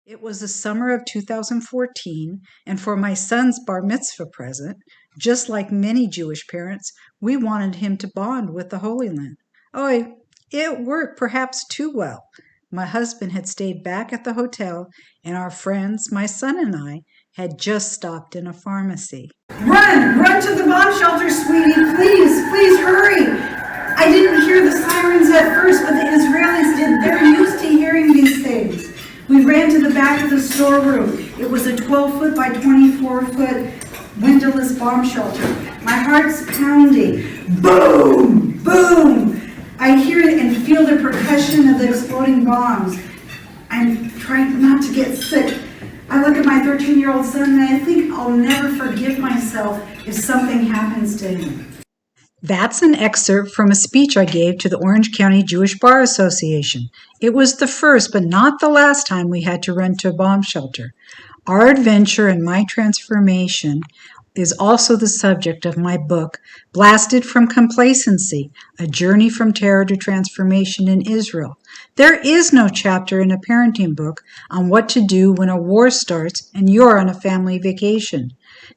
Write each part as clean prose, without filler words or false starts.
It was the summer of 2014, and for my son's bar mitzvah present, just like many Jewish parents, we wanted him to bond with the Holy Land. Oh, it worked perhaps too well. My husband had stayed back at the hotel, and our friends, my son and I, had just stopped in a pharmacy. Run to the bomb shelter, sweetie, please hurry. I didn't hear the sirens at first, but the Israelis did. They're used to hearing these things. We ran to the back of the storeroom. It was a 12-foot by 24-foot windowless bomb shelter. My heart's pounding. Boom! Boom! I hear and feel the percussion of the exploding bombs. I'm trying not to get sick. I look at my 13-year-old son and I think I'll never forgive myself if something happens to him. That's an excerpt from a speech I gave to the Orange County Jewish Bar Association. It was the first, but not the last time we had to run to a bomb shelter. Our adventure and my transformation is also the subject of my book, Blasted from Complacency, A Journey from Terror to Transformation in Israel. There is no chapter in a parenting book on what to do when a war starts and you're on a family vacation.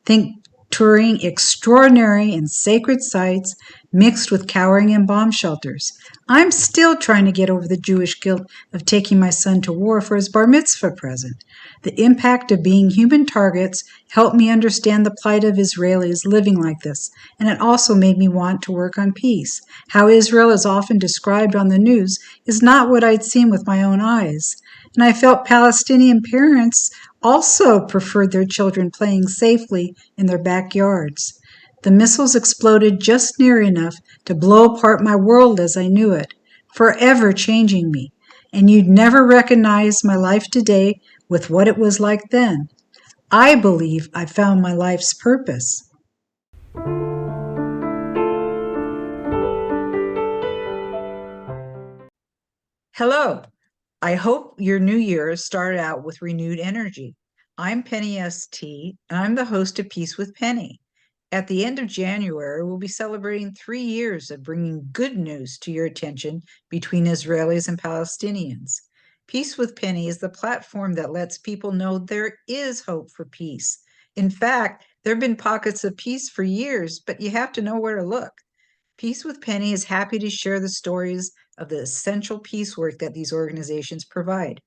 Think touring extraordinary and sacred sites mixed with cowering in bomb shelters. I'm still trying to get over the Jewish guilt of taking my son to war for his bar mitzvah present. The impact of being human targets helped me understand the plight of Israelis living like this, and it also made me want to work on peace. How Israel is often described on the news is not what I'd seen with my own eyes. And I felt Palestinian parents also preferred their children playing safely in their backyards. The missiles exploded just near enough to blow apart my world as I knew it, forever changing me. And you'd never recognize my life today with what it was like then. I believe I found my life's purpose. Hello. I hope your new year started out with renewed energy. I'm Penny ST, and I'm the host of Peace with Penny. At the end of January, we'll be celebrating 3 years of bringing good news to your attention between Israelis and Palestinians. Peace with Penny is the platform that lets people know there is hope for peace. In fact, there have been pockets of peace for years, but you have to know where to look. Peace with Penny is happy to share the stories of the essential peace work that these organizations provide.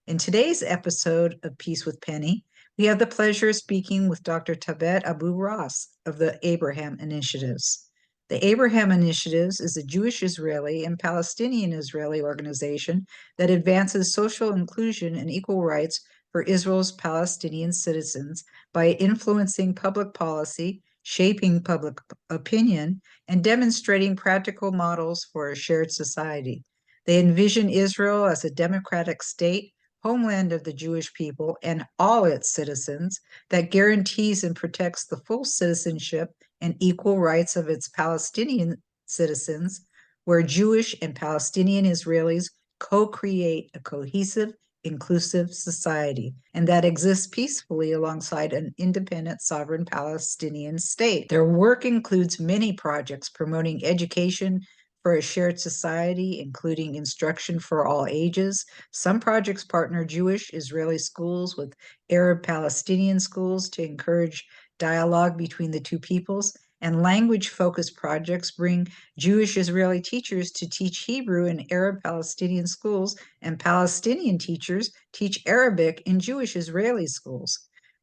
In today's episode of Peace with Penny, we have the pleasure of speaking with Dr. Thabet Abu Rass of the Abraham Initiatives. The Abraham Initiatives is a Jewish-Israeli and Palestinian-Israeli organization that advances social inclusion and equal rights for Israel's Palestinian citizens by influencing public policy, shaping public opinion, and demonstrating practical models for a shared society. They envision Israel as a democratic state, homeland of the Jewish people and all its citizens, that guarantees and protects the full citizenship and equal rights of its Palestinian citizens, where Jewish and Palestinian Israelis co-create a cohesive, inclusive society, and that exists peacefully alongside an independent sovereign Palestinian state. Their work includes many projects promoting education for a shared society, including instruction for all ages. Some projects partner Jewish-Israeli schools with Arab-Palestinian schools to encourage dialogue between the two peoples, and language-focused projects bring Jewish-Israeli teachers to teach Hebrew in Arab-Palestinian schools, and Palestinian teachers teach Arabic in Jewish-Israeli schools.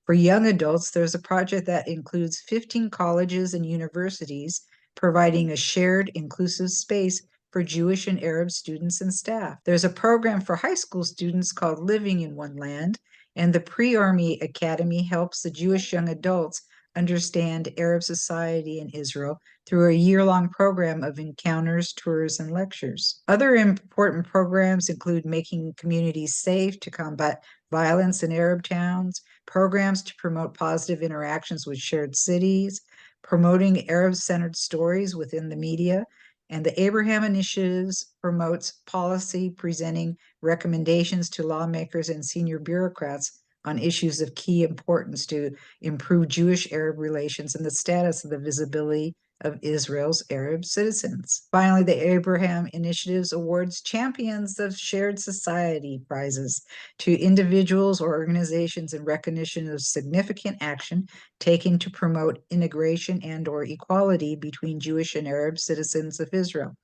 For young adults, there's a project that includes 15 colleges and universities, providing a shared, inclusive space for Jewish and Arab students and staff. There's a program for high school students called Living in One Land, and the Pre-Army Academy helps the Jewish young adults understand Arab society in Israel through a year-long program of encounters, tours, and lectures. Other important programs include making communities safe to combat violence in Arab towns, programs to promote positive interactions with shared cities, promoting Arab-centered stories within the media, and the Abraham Initiatives promotes policy presenting recommendations to lawmakers and senior bureaucrats on issues of key importance to improve Jewish-Arab relations and the status of the visibility of Israel's Arab citizens. Finally, the Abraham Initiatives awards Champions of Shared Society prizes to individuals or organizations in recognition of significant action taken to promote integration and/or equality between Jewish and Arab citizens of Israel.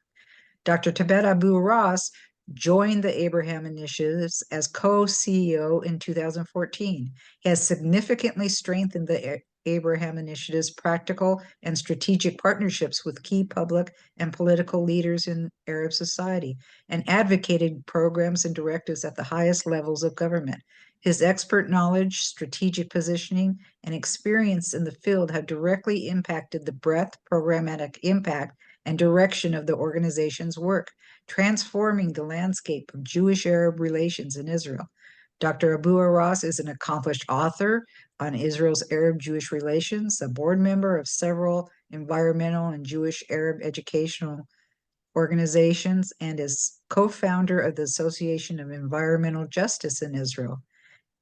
Dr. Thabet Abu Rass joined the Abraham Initiatives as co-CEO in 2014. He has significantly strengthened the Abraham Initiative's practical and strategic partnerships with key public and political leaders in Arab society and advocated programs and directives at the highest levels of government. His expert knowledge, strategic positioning, and experience in the field have directly impacted the breadth, programmatic impact, and direction of the organization's work, transforming the landscape of Jewish-Arab relations in Israel. Dr. Abu Aras is an accomplished author on Israel's Arab-Jewish relations, a board member of several environmental and Jewish-Arab educational organizations, and is co-founder of the Association of Environmental Justice in Israel.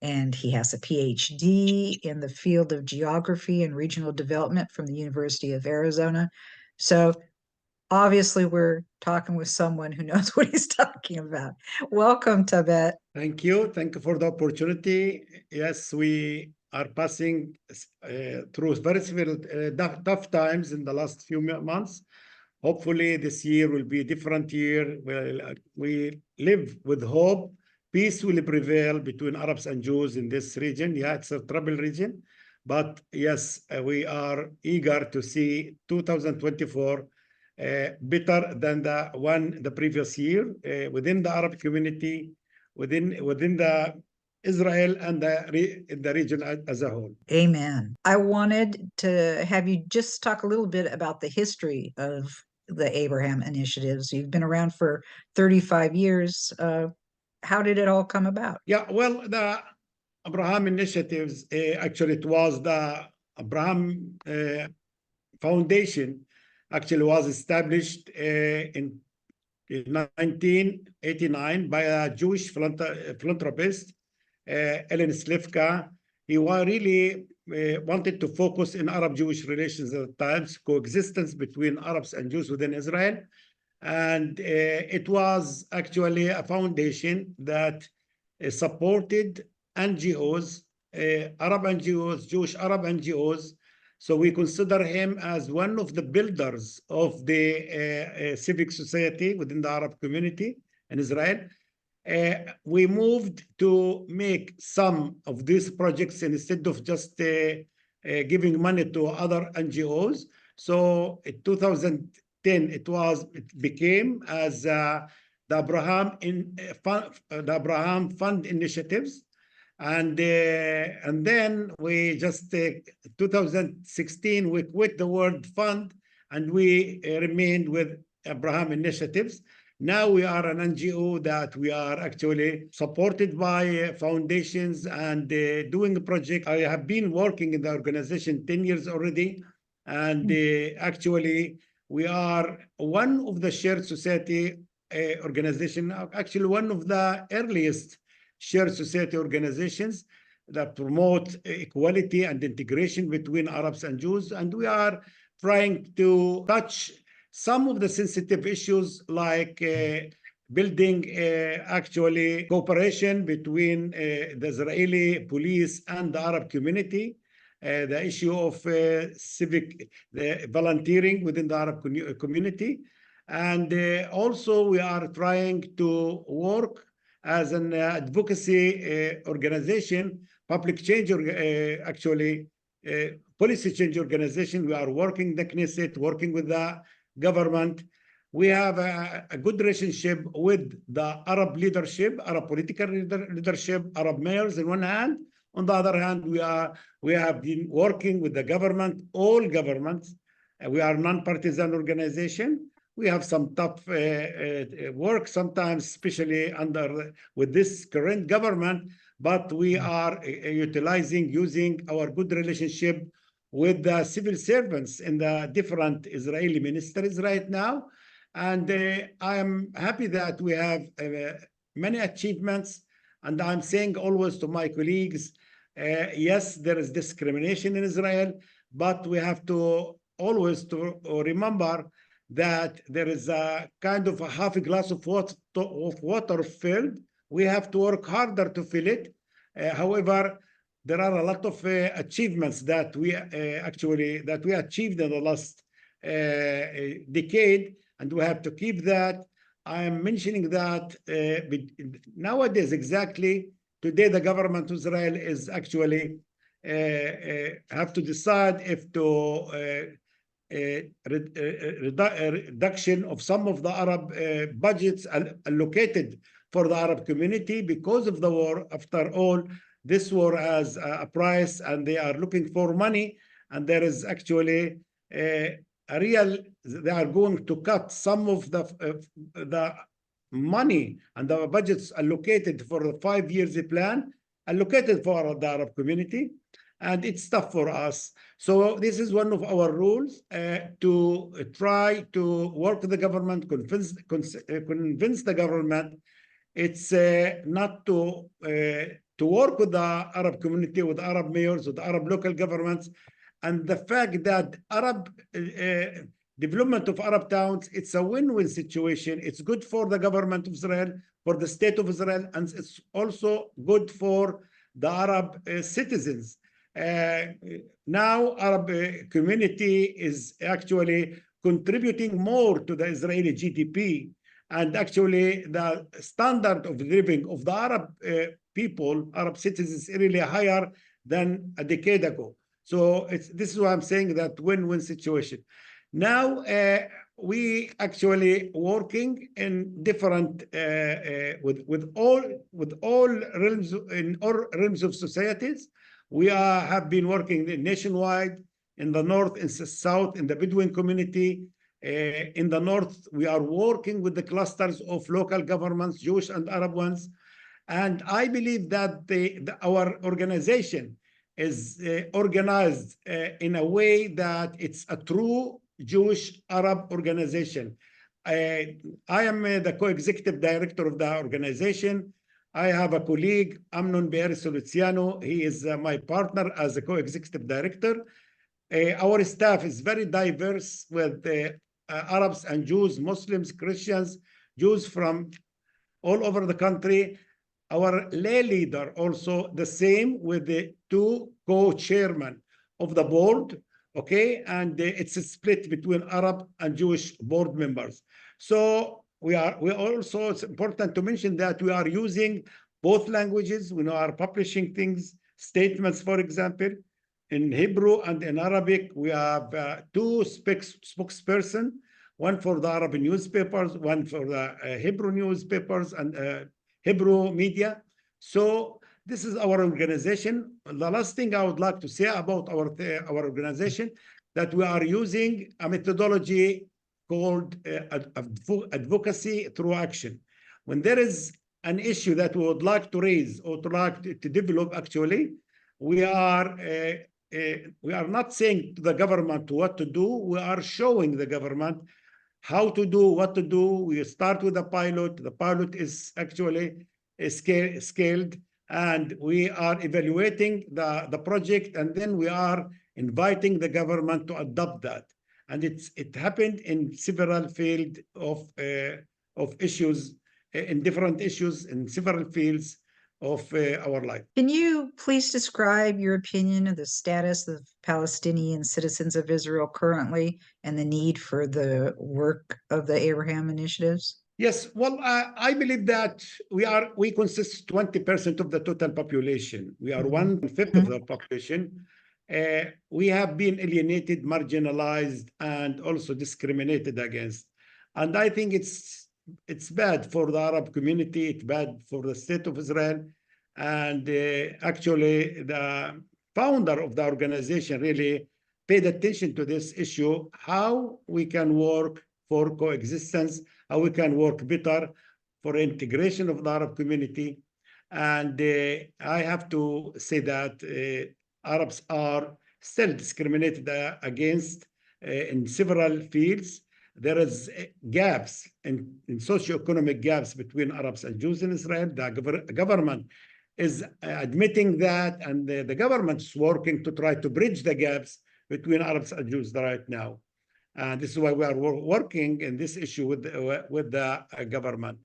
And he has a PhD in the field of geography and regional development from the University of Arizona. So obviously, we're talking with someone who knows what he's talking about. Welcome, Thabet. Thank you. Thank you for the opportunity. Yes, we are passing through very severe, tough times in the last few months. Hopefully, this year will be a different year. We live with hope. Peace will prevail between Arabs and Jews in this region. Yeah, it's a troubled region. But yes, we are eager to see 2024 better than the previous year within the Arab community, within the Israel and the region as a whole. Amen. I wanted to have you just talk a little bit about the history of the Abraham Initiatives. You've been around for 35 years. How did it all come about? Yeah, well, the Abraham Initiatives, actually, it was the Abraham Foundation, actually was established in 1989 by a Jewish philanthropist, Ellen Slifka. He really wanted to focus in Arab-Jewish relations at the times, coexistence between Arabs and Jews within Israel. And it was actually a foundation that supported NGOs, Arab NGOs, Jewish Arab NGOs. So we consider him as one of the builders of the civic society within the Arab community in Israel. We moved to make some of these projects instead of just giving money to other NGOs. So in 2010, it became as the Abraham Fund Initiatives. And then we just 2016 we quit the word fund and we remained with Abraham Initiatives. Now we are an NGO that we are actually supported by foundations and doing a project. I have been working in the organization 10 years already, and actually we are one of the shared society organization, actually one of the earliest shared society organizations that promote equality and integration between Arabs and Jews. And we are trying to touch some of the sensitive issues like building actually cooperation between the Israeli police and the Arab community, the issue of civic volunteering within the Arab community. And also we are trying to work as an advocacy organization, public change, actually policy change organization. We are working the Knesset, working with the government. We have a good relationship with the Arab leadership, Arab political leadership, Arab mayors on one hand. On the other hand, we have been working with the government, all governments. We are a non-partisan organization. We have some tough work sometimes, especially with this current government, but we are using our good relationship with the civil servants in the different Israeli ministries right now. And I am happy that we have many achievements. And I'm saying always to my colleagues, yes, there is discrimination in Israel, but we have to always to remember that there is a kind of a half a glass of water filled. We have to work harder to fill it. However, there are a lot of achievements that we achieved in the last decade, and we have to keep that. I am mentioning that nowadays, exactly today, the government of Israel is actually have to decide if to reduction of some of the Arab budgets allocated for the Arab community because of the war. After all, this war has a price, and they are looking for money, and there is actually they are going to cut some of the money and the budgets allocated for the 5 years plan allocated for the Arab community, and it's tough for us. So this is one of our rules, to try to work with the government, convince the government. It's not to work with the Arab community, with Arab mayors, with Arab local governments, and the fact that Arab development of Arab towns, it's a win-win situation. It's good for the government of Israel, for the state of Israel, and it's also good for the Arab citizens. Now Arab community is actually contributing more to the Israeli GDP, and actually the standard of living of the Arab people, Arab citizens, is really higher than a decade ago. So this is why I'm saying that win-win situation. Now we actually working in different with all realms, in all realms of societies. We have been working nationwide, in the north, in the south, in the Bedouin community. In the north, we are working with the clusters of local governments, Jewish and Arab ones. And I believe that our organization is organized in a way that it's a true Jewish-Arab organization. I am the co-executive director of the organization. I have a colleague, Amnon Be'er Soluziano. He is my partner as a co-executive director. Our staff is very diverse, with Arabs and Jews, Muslims, Christians, Jews from all over the country. Our lay leader also the same, with the two co-chairmen of the board, okay? And it's a split between Arab and Jewish board members. So we also, it's important to mention that we are using both languages. We are publishing statements, for example, in Hebrew and in Arabic. We have two spokespersons, one for the Arab newspapers, one for the Hebrew newspapers and Hebrew media. So this is our organization. The last thing I would like to say about our organization, that we are using a methodology called advocacy through action. When there is an issue that we would like to raise or to like to develop, actually, we are not saying to the government what to do. We are showing the government how to do, what to do. We start with a pilot. The pilot is actually scaled, and we are evaluating the project, and then we are inviting the government to adopt that. And it happened in several fields of issues, in different issues, in several fields of our life. Can you please describe your opinion of the status of Palestinian citizens of Israel currently, and the need for the work of the Abraham initiatives? Yes, well, I believe that we consist 20% of the total population. We are 1/5 of the population. We have been alienated, marginalized, and also discriminated against. And I think it's bad for the Arab community. It's bad for the state of Israel. And actually, the founder of the organization really paid attention to this issue, how we can work for coexistence, how we can work better for integration of the Arab community. And I have to say that Arabs are still discriminated against in several fields. There is gaps in socioeconomic gaps between Arabs and Jews in Israel. The government is admitting that, and the government is working to try to bridge the gaps between Arabs and Jews right now. And this is why we are working in this issue with the government.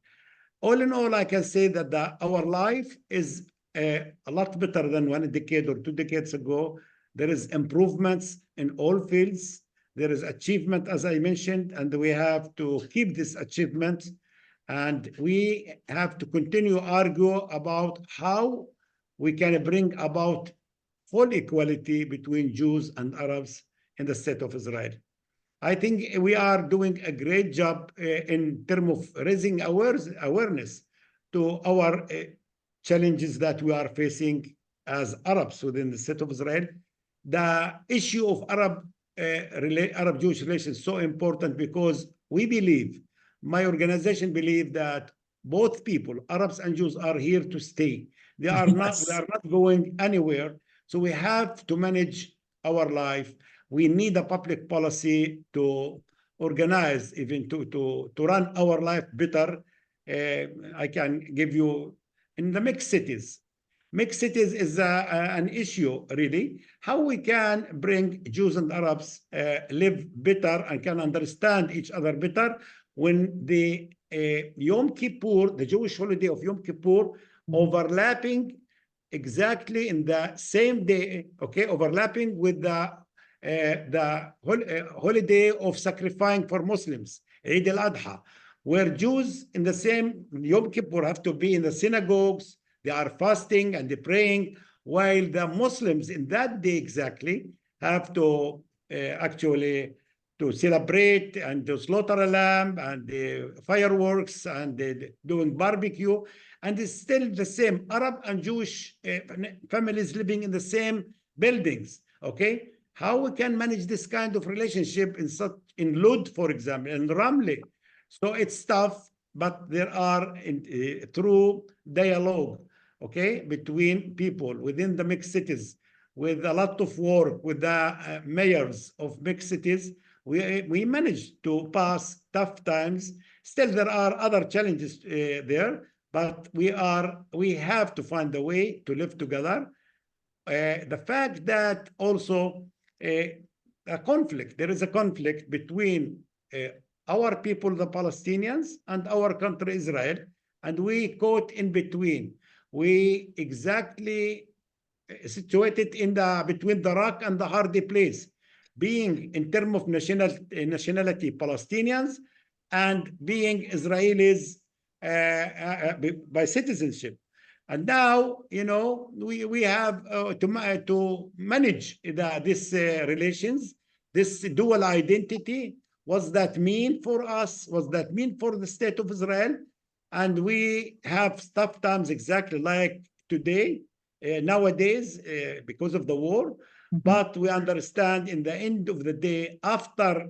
All in all, I can say that our life is a lot better than 1 decade or 2 decades ago. There is improvements in all fields. There is achievement, as I mentioned, and we have to keep this achievement. And we have to continue argue about how we can bring about full equality between Jews and Arabs in the state of Israel. I think we are doing a great job in terms of raising awareness to our challenges that we are facing as Arabs within the state of Israel. The issue of Arab-Jewish relations is so important because we believe, my organization believes that both people, Arabs and Jews, are here to stay. They are not, we are not going anywhere. So we have to manage our life. We need a public policy to organize, even to run our life better. I can give you in the mixed cities. Mixed cities is an issue, really. How we can bring Jews and Arabs live better and can understand each other better when the Yom Kippur, the Jewish holiday of Yom Kippur, overlapping exactly in the same day, okay, overlapping with the holiday of sacrificing for Muslims, Eid al-Adha, where Jews in the same Yom Kippur have to be in the synagogues, they are fasting and they praying, while the Muslims in that day exactly have to actually to celebrate and to slaughter a lamb and the fireworks and doing barbecue. And it's still the same Arab and Jewish families living in the same buildings, okay? How we can manage this kind of relationship in Lod, for example, in Ramle? So it's tough, but there are through dialogue, okay, between people within the mixed cities, with a lot of work with the mayors of mixed cities, we managed to pass tough times. Still, there are other challenges there, but we have to find a way to live together. The fact that also a conflict, there is a conflict between our people, the Palestinians, and our country, Israel, and we caught in between. We exactly situated in between the rock and the hard place, being in terms of nationality Palestinians and being Israelis by citizenship. And now, you know, we have to manage these relations, this dual identity. What's that mean for us? What's that mean for the state of Israel? And we have tough times exactly like today, nowadays, because of the war. But we understand in the end of the day, after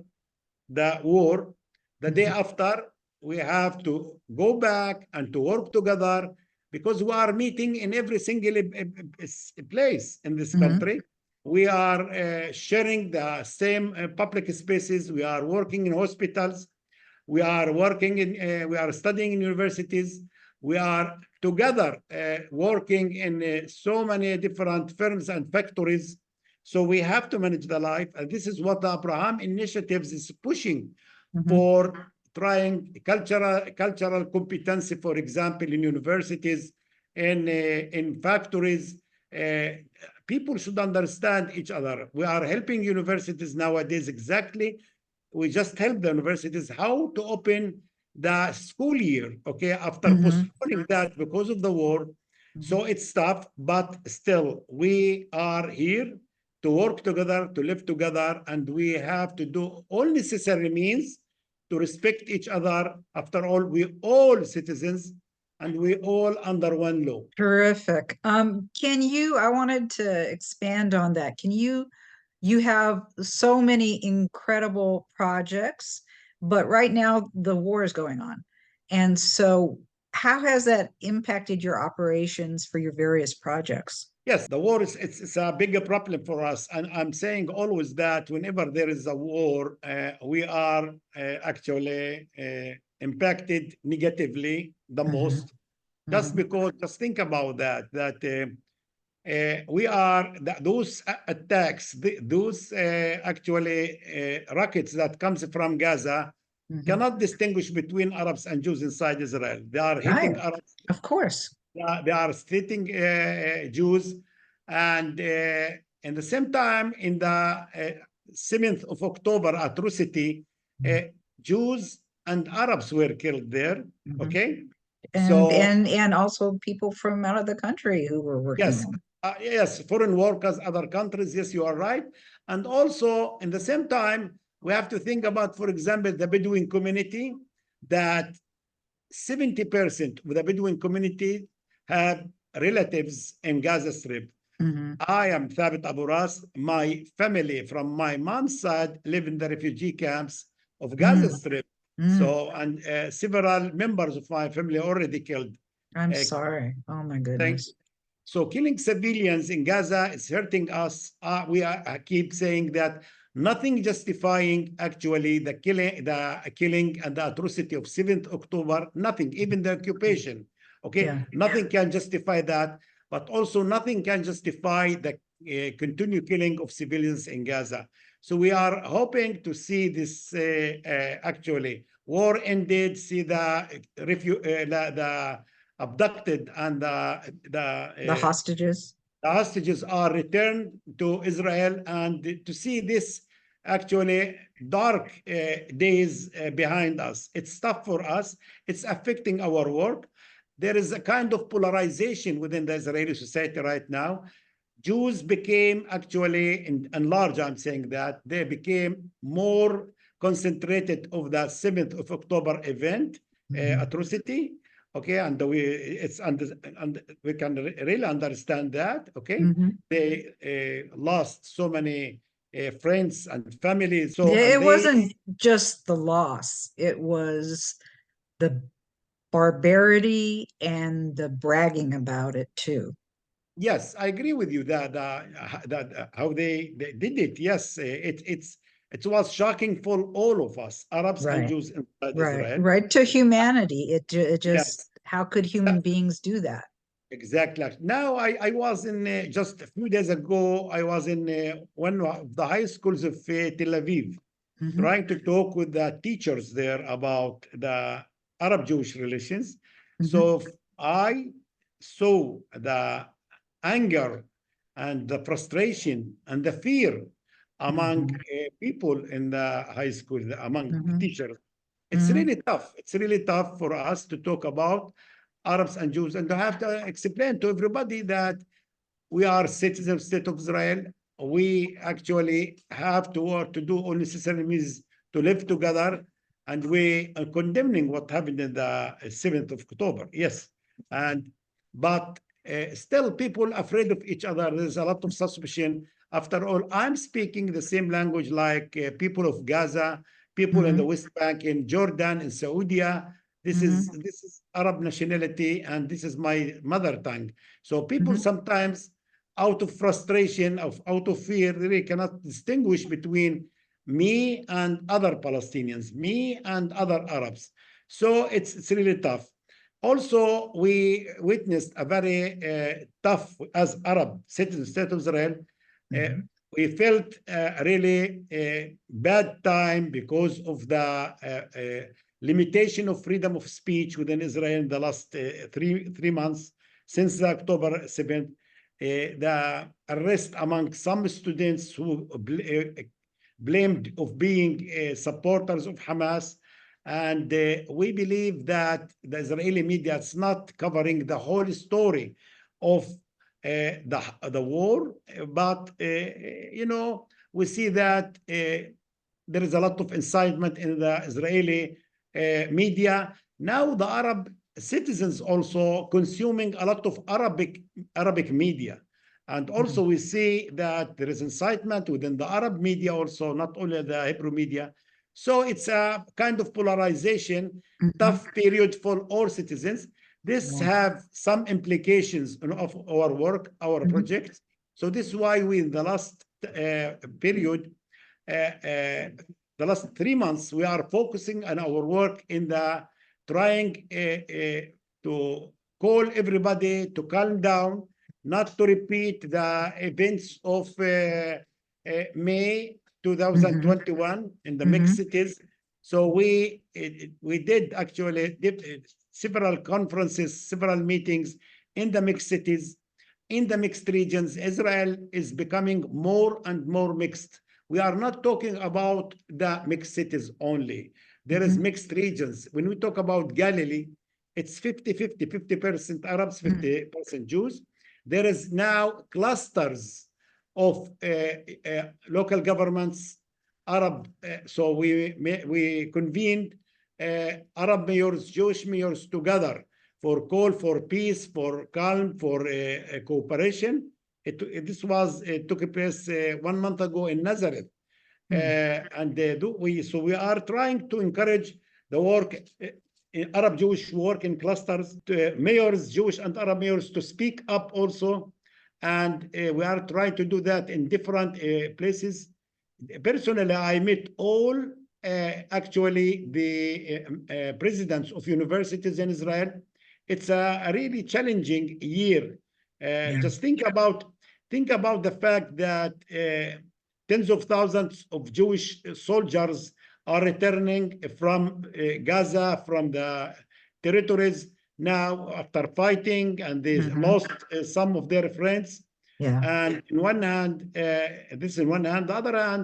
the war, the day after, we have to go back and to work together, because we are meeting in every single place in this country. We are sharing the same public spaces. We are working in hospitals. We are working in, we are studying in universities. We are together working in so many different firms and factories. So we have to manage the life. And this is what the Abraham Initiatives is pushing for, trying cultural competency, for example, in universities, in factories. People should understand each other. We are helping universities nowadays exactly. We just help the universities how to open the school year, okay, after postponing that because of the war. So it's tough, but still, we are here to work together, to live together, and we have to do all necessary means to respect each other. After all, we all citizens and we all under one law. Terrific. I wanted to expand on that. You have so many incredible projects, but right now the war is going on. And so how has that impacted your operations for your various projects? Yes, the war is it's a bigger problem for us, and I'm saying always that whenever there is a war, we are actually impacted negatively the most. Just because, just think about that we are those attacks, those actually rockets that comes from Gaza Mhm. cannot distinguish between Arabs and Jews inside Israel. They are hitting Right. Arabs, Of course. they are hitting Jews, and at the same time, in the 7th of October atrocity, uh, Jews and Arabs were killed there. Mhm. Okay, And so and also people from out of the country who were working yes, on. yes, foreign workers, other countries. Yes, you are right. And also, in the same time, we have to think about, for example, the Bedouin community, that 70% of the Bedouin community have relatives in Gaza Strip. Mhm. I am Thabet Abu Ras. My family from my mom's side live in the refugee camps of Gaza Mm. Strip. Mm. So, and several members of my family already killed. I'm Uh, sorry. Oh my thank goodness. so killing civilians in Gaza is hurting us. I keep saying that nothing justifying actually the killing and the atrocity of 7th October, nothing, even the occupation. Okay, Yeah. nothing can justify that, but also nothing can justify the continued killing of civilians in Gaza. So we are hoping to see this actually war ended, see the abducted and The hostages. the hostages are returned to Israel, and to see this actually dark days behind us. It's tough for us. It's affecting our work. There is a kind of polarization within the Israeli society right now. Jews became actually, in large, I'm saying that, they became more concentrated of the 7th of October event, Mhm. atrocity. Okay, and we can really understand that. Okay, Mhm. they lost so many friends and families. So, Yeah, and it they, wasn't just the loss, it was the barbarity and the bragging about it too. yes, I agree with you that how they did it. Yes, it was shocking for all of us, Arabs and Right, Jews inside right, Israel. right to humanity. It just, Yes, how could human beings do that? exactly. Now, I was in just a few days ago. I was in one of the high schools of Tel Aviv, Mhm. trying to talk with the teachers there about the Arab-Jewish relations. Mhm. So I saw the anger and the frustration and the fear among Mhm. people in the high school, among the Mhm. teachers. It's Mhm. really tough. It's really tough for us to talk about Arabs and Jews and to have to explain to everybody that we are citizens of the state of Israel. We actually have to do all necessary means to live together, and we are condemning what happened in the 7th of October. Yes, and but still people afraid of each other. There's a lot of suspicion. After all, I'm speaking the same language like people of Gaza, people in the Mhm. West Bank, in Jordan, in Saudi. Mhm. This is Arab nationality, and this is my mother tongue. So people Mhm. sometimes, out of frustration, out of fear, they cannot distinguish between me and other Palestinians, me and other Arabs. So it's really tough. Also, we witnessed a very tough, as Arab citizens, state of Israel, uh, Mhm. we felt really bad time because of the limitation of freedom of speech within Israel in the last three months since October 7th. The arrest among some students who blamed of being supporters of Hamas. And we believe that the Israeli media is not covering the whole story of the war, but we see that there is a lot of incitement in the Israeli media. Now the Arab citizens also consuming a lot of Arabic media. And also Mhm. we see that there is incitement within the Arab media also, not only the Hebrew media. So it's a kind of polarization, Mhm. tough period for all citizens. This Yeah. have some implications of our work, our Mhm. projects. So this is why we, in the last period, the last 3 months, we are focusing on our work in the trying to call everybody to calm down, not to repeat the events of May Mhm. 2021 in the mixed Mhm. cities. So we did actually several conferences, several meetings in the mixed cities, in the mixed regions. Israel is becoming more and more mixed. We are not talking about the mixed cities only. There is Mhm. mixed regions. When we talk about Galilee, it's 50-50, 50% Arabs, Mhm. 50% Jews. There is now clusters of local governments, Arab. So we convened Arab mayors, Jewish mayors together for call for peace, for calm, for cooperation. This took place 1 month ago in Nazareth. And we are trying to encourage the work in Arab Jewish work in clusters, mayors, Jewish and Arab mayors to speak up also. And we are trying to do that in different places. Personally, I met all actually the presidents of universities in Israel. It's a really challenging year. Yeah. Just think about the fact that tens of thousands of Jewish soldiers are returning from Gaza, from the territories now after fighting, and they Mhm. lost some of their friends. Yeah. And in one hand, this in one hand, the other hand,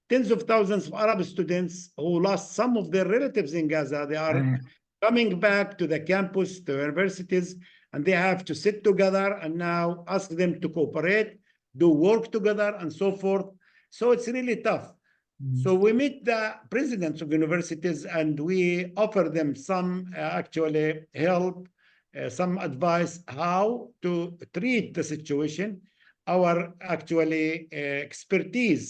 tens of thousands of Arab students who lost some of their relatives in Gaza, they are Right. coming back to the campus, to universities, and they have to sit together and now ask them to cooperate, do work together, and so forth. So it's really tough. Mhm. So we meet the presidents of universities and we offer them some actually help, some advice how to treat the situation, our actually expertise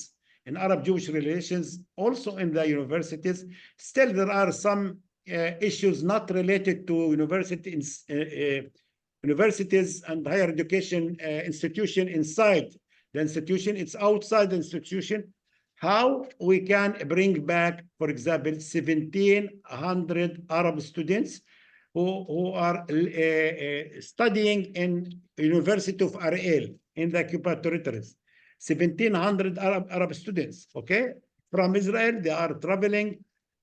in Arab-Jewish relations, also in the universities. Still, there are some issues not related to universities and higher education institution inside the institution. It's outside the institution. How we can bring back, for example, 1,700 Arab students who are studying in University of Ariel in the occupied territories. 1,700 Arab students, okay? From Israel, they are traveling.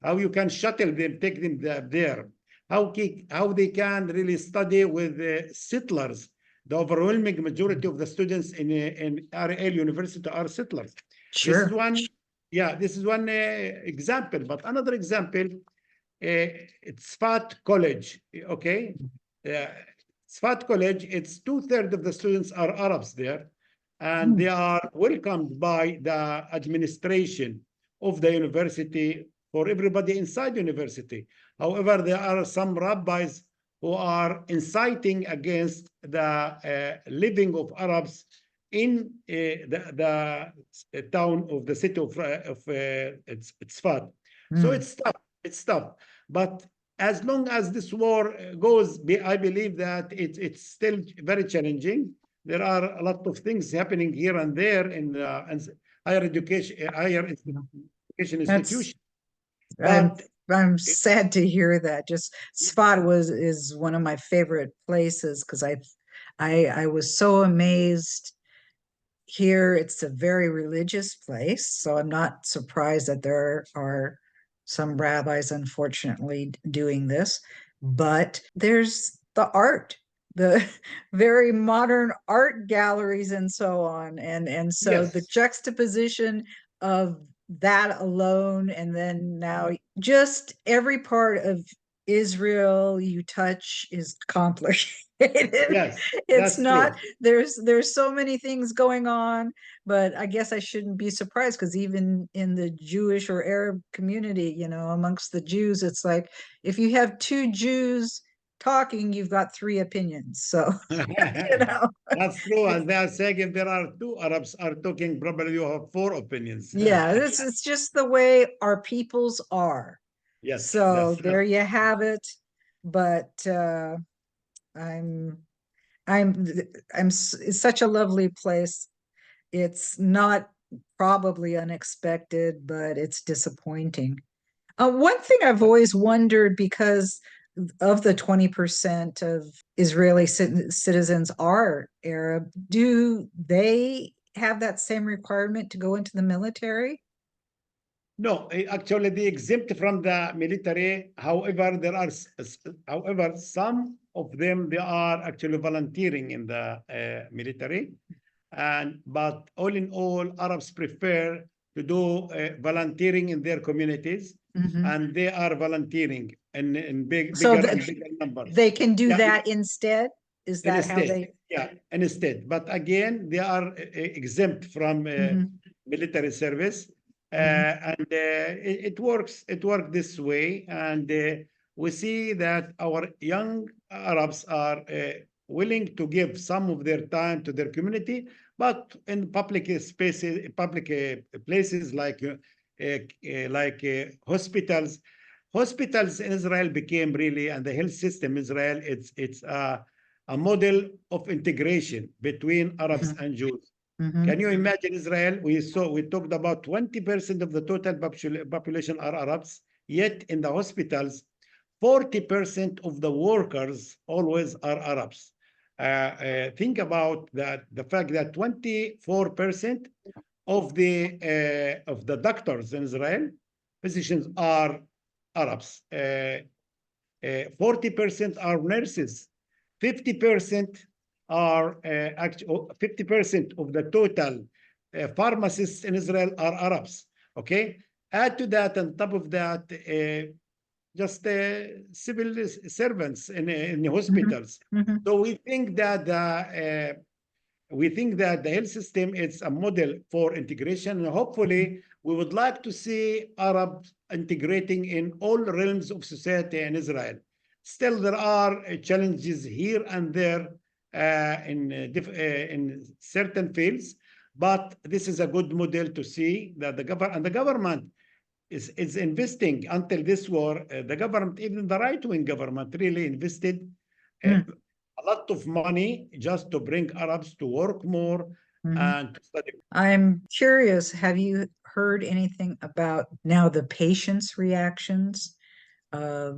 How you can shuttle them, take them there. How they can really study with settlers. The overwhelming majority of the students in Ariel University are settlers. This is Sure. one, yeah, this is one example. But another example, it's Tzfat College, okay? Tzfat College, it's 2/3 of the students are Arabs there, and they are welcomed by the administration of the university for everybody inside the university. However, there are some rabbis who are inciting against the living of Arabs in the town of the city of Tzfat. So Mm. it's tough. It's tough. But as long as this war goes, I believe that it's still very challenging. There are a lot of things happening here and there in higher education, higher education That's institutions. I'm But I'm sad to hear that. Just Spot is one of my favorite places because I was so amazed here. It's a very religious place, so I'm not surprised that there are some rabbis unfortunately doing this, but there's the art, the very modern art galleries and so on, and so the yes, juxtaposition of that alone, and then now just every part of Israel you touch is complicated. yes, It's that's not, true. there's so many things going on, but I guess I shouldn't be surprised because even in the Jewish or Arab community, amongst the Jews, it's like if you have two Jews talking, you've got three opinions. So, you know, That's true. And they are saying if there are two Arabs are talking, probably you have four opinions. yeah, it's just the way our peoples are. Yes, So that's there you have it. But I'm I'm it's such a lovely place. It's not probably unexpected, but it's disappointing. One thing I've always wondered, because of the 20% of Israeli citizens are Arab, do they have that same requirement to go into the military? No, actually, they exempt from the military. However, however, some of them they are actually volunteering in the military, but all in all, Arabs prefer to do volunteering in their communities, Mhm. and they are volunteering in So bigger and bigger numbers. they can do Yeah, that instead? Is that how instead, they? yeah, instead. But again, they are exempt from Mhm. military service, Mhm. and it works. It works this way, and we see that our young Arabs are willing to give some of their time to their community, but in public spaces, public places like hospitals. Hospitals in Israel became really, and the health system in Israel, it's a model of integration between Arabs Mhm. and Jews. Mhm. Can you imagine Israel? We talked about 20% of the total population are Arabs, yet in the hospitals, 40% of the workers always are Arabs. Think about that, the fact that 24% of the doctors in Israel, physicians are Arabs. 40% are nurses. 50% are 50% of the total pharmacists in Israel are Arabs. Okay, add to that, on top of that, just civil servants in Mhm. hospitals. Mhm. So we think that the health system is a model for integration, and hopefully we would like to see Arabs integrating in all realms of society in Israel. Still, there are challenges here and there in certain fields, but this is a good model to see that the government is investing until this war. The government, even the right-wing government, really invested uh, Mm. a lot of money just to bring Arabs to work more Mhm. and to study. I'm curious, have you heard anything about now the patients' reactions of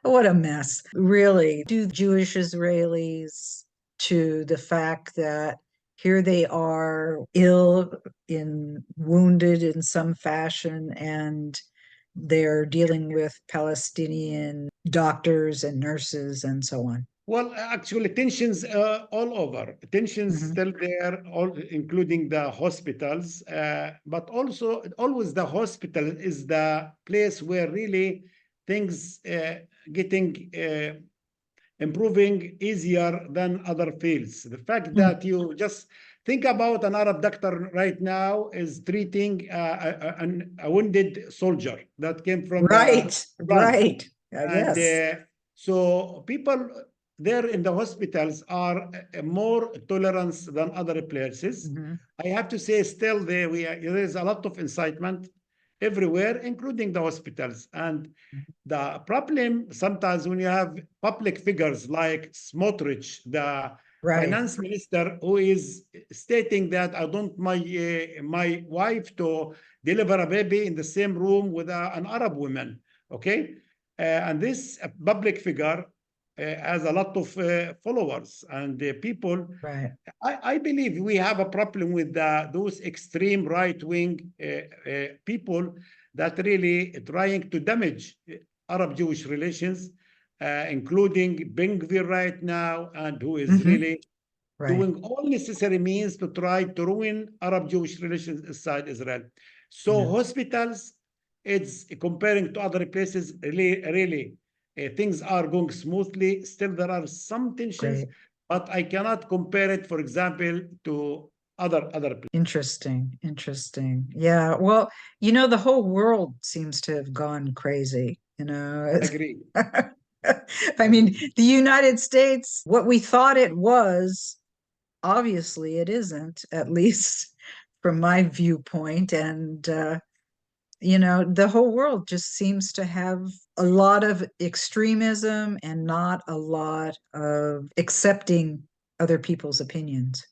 what a mess, really? Do Jewish Israelis to the fact that here they are ill in wounded in some fashion and they're dealing with Palestinian doctors and nurses and so on. Well, actually, tensions all over. Tensions Mhm. still there, all including the hospitals. But also, always the hospital is the place where really things getting improving easier than other fields. The fact Mm. that you just think about an Arab doctor right now is treating a wounded soldier that came from the Right, front. right. And Yes. so people there in the hospitals are more tolerance than other places. Mhm. I have to say, still there is a lot of incitement everywhere, including the hospitals. And the problem sometimes when you have public figures like Smotrich, the Right. finance minister, who is stating that I don't my wife to deliver a baby in the same room with an Arab woman. Okay, and this public figure has a lot of followers and people. Right. I believe we have a problem with those extreme right-wing people that really trying to damage Arab-Jewish relations, including Ben Gvir right now, and who is Hmm. really Right. doing all necessary means to try to ruin Arab-Jewish relations inside Israel. So Yeah. hospitals, it's comparing to other places, really, things are going smoothly. Still, there are some tensions, Great. but I cannot compare it, for example, to other places. Interesting. Interesting. Yeah. Well, you know, the whole world seems to have gone crazy, you know. Agree. I mean, Agree. the United States, what we thought it was, obviously it isn't, at least from my viewpoint. And you know, the whole world just seems to have a lot of extremism and not a lot of accepting other people's opinions.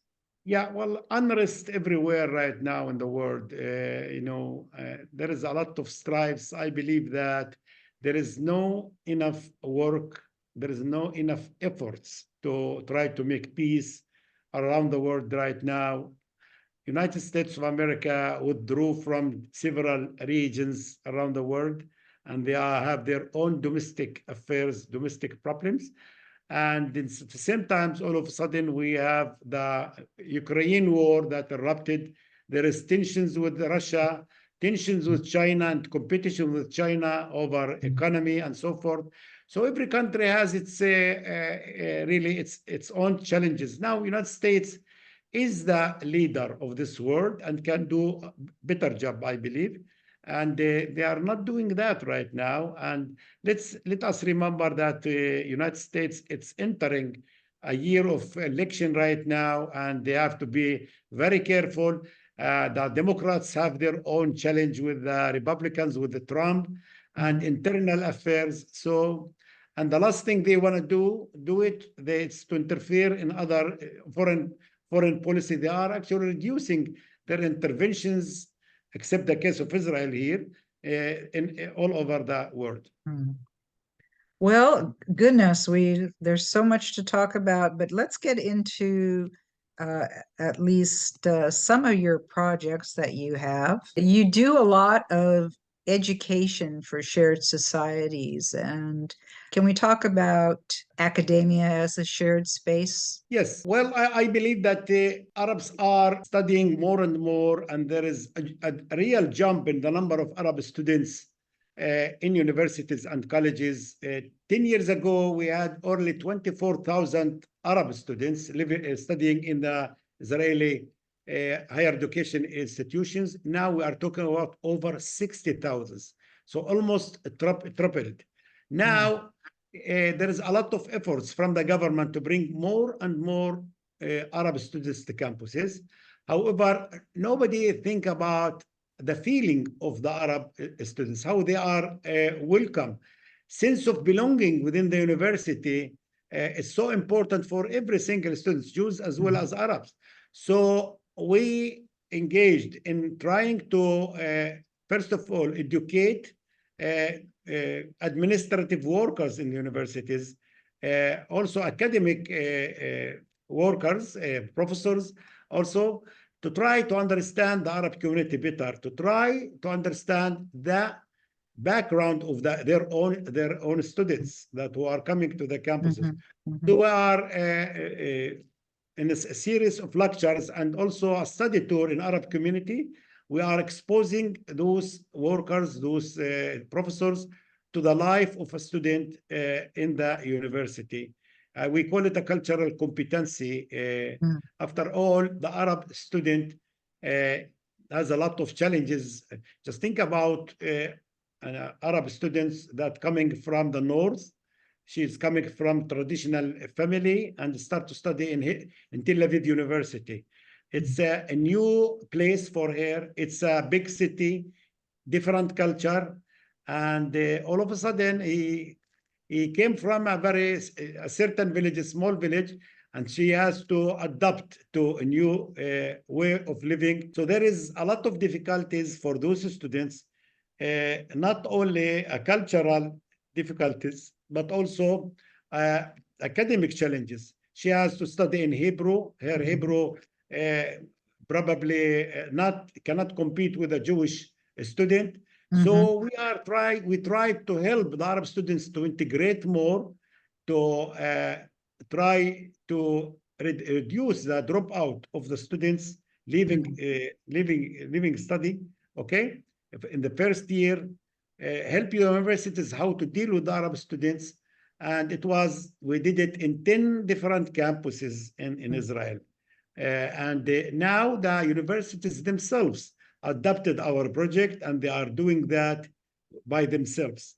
Yeah, well, unrest everywhere right now in the world. There is a lot of strifes. I believe that there is no enough work, there is no enough efforts to try to make peace around the world right now. United States of America withdrew from several regions around the world, and they have their own domestic affairs, domestic problems. And at the same time, all of a sudden, we have the Ukraine war that erupted. There is tensions with Russia, tensions with China, and competition with China over economy and so forth. So every country has its really its own challenges. Now, United States is the leader of this world and can do a better job, I believe. And they are not doing that right now. And let us remember that United States, it's entering a year of election right now, and they have to be very careful. The Democrats have their own challenge with the Republicans, with the Trump and internal affairs. So, and the last thing they want to do it's to interfere in other foreign policy. They are actually reducing their interventions, except the case of Israel here, in all over the world. Well, goodness, there's so much to talk about, but let's get into at least some of your projects that you have. You do a lot of education for shared societies, and can we talk about academia as a shared space? Yes, well, I believe that Arabs are studying more and more, and there is a real jump in the number of Arab students in universities and colleges. 10 years ago, we had only 24,000 Arab students studying in the Israeli higher education institutions. Now we are talking about over 60,000. So almost tripled. Now, there is a lot of efforts from the government to bring more and more Arab students to campuses. However, nobody think about the feeling of the Arab students, how they are welcome. Sense of belonging within the university is so important for every single student, Jews as well as Arabs. So we engaged in trying to, first of all, educate administrative workers in universities, also academic workers, professors, also to try to understand the Arab community better, to try to understand the background of their own students who are coming to the campuses. So we are in a series of lectures and also a study tour in Arab community. We are exposing those workers, those professors, to the life of a student in the university. We call it a cultural competency. After all, the Arab student has a lot of challenges. Just think about Arab students that coming from the north. She's coming from traditional family and start to study in Tel Aviv University. It's a new place for her. It's a big city, different culture. And all of a sudden, he came from a certain village, a small village, and she has to adapt to a new way of living. So there is a lot of difficulties for those students, not only cultural difficulties, but also academic challenges. She has to study in Hebrew. Her Hebrew probably cannot compete with a Jewish student. So we try to help the Arab students to integrate more, to try to reduce the dropout of the students leaving study. Okay, in the first year, help universities how to deal with the Arab students, and we did it in 10 different campuses in Israel. And now the universities themselves adopted our project, and they are doing that by themselves.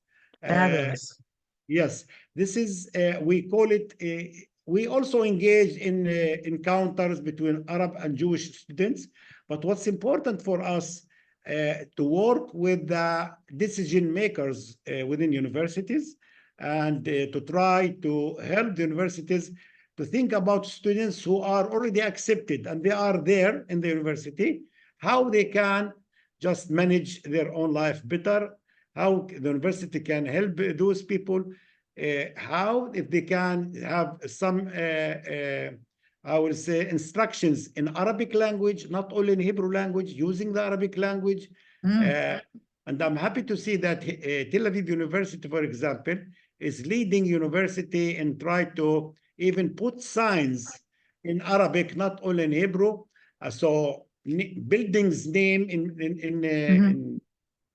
Fabulous. Yes, this is, we call it, we also engage in encounters between Arab and Jewish students. But what's important for us to work with the decision makers within universities, and to try to help the universities to think about students who are already accepted and they are there in the university, how they can just manage their own life better, how the university can help those people, how if they can have some I will say instructions in Arabic language, not only in Hebrew language, using the Arabic language. And I'm happy to see that Tel Aviv University, for example, is leading university and try to even put signs in Arabic, not only in Hebrew. So buildings name in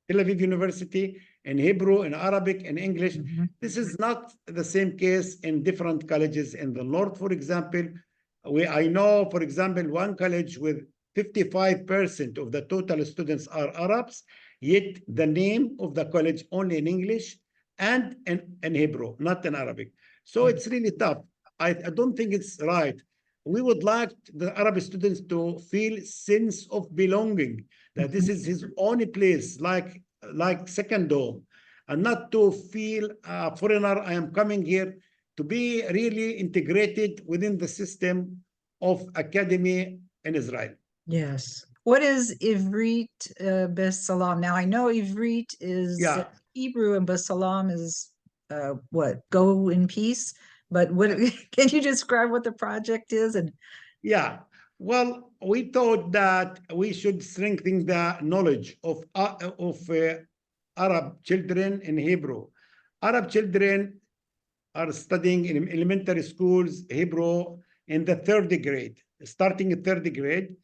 Tel Aviv University in Hebrew, in Arabic, in English. This is not the same case in different colleges in the north, for example. I know, for example, one college with 55% of the total students are Arabs, yet the name of the college only in English and in Hebrew, not in Arabic. So it's really tough. I don't think it's right. We would like the Arab students to feel sense of belonging, that this is his own place, like second home, and not to feel a foreigner. I am coming here to be really integrated within the system of academy in Israel. Yes. What is Ivrit Besalam? Now I know Ivrit is Hebrew and Besalam is what? Go in peace. But what can you describe what the project is? And well, we thought that we should strengthen the knowledge of Arab children in Hebrew. Arab children are studying in elementary schools Hebrew in the third grade, starting in third grade.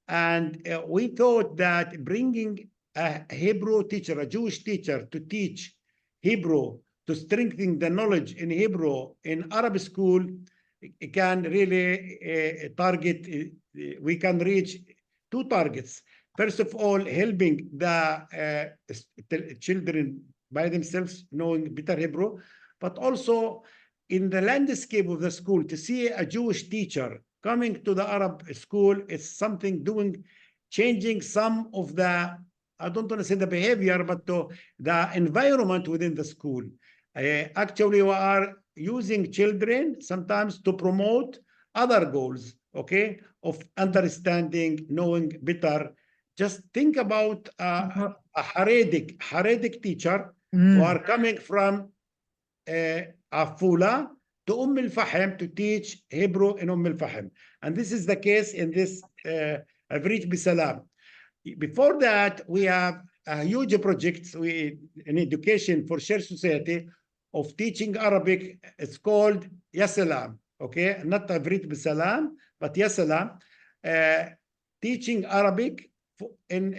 And we thought that bringing a Hebrew teacher, a Jewish teacher, to teach Hebrew, to strengthen the knowledge in Hebrew in Arab school, can really target, we can reach two targets. First of all, helping the children by themselves knowing better Hebrew, but also in the landscape of the school, to see a Jewish teacher coming to the Arab school is something changing some of the, I don't want to say the behavior, but the environment within the school. Actually, we are using children sometimes to promote other goals, okay, of understanding, knowing better. Just think about a Haredic teacher who are coming from Afula to Al-Fahim to teach Hebrew in Al-Fahim. And this is the case in this Ivrit Bisalam. Before that, we have a huge project in education for shared society of teaching Arabic. It's called Yasalam, okay? Not Ivrit Bisalam, but Yasalam. Teaching Arabic in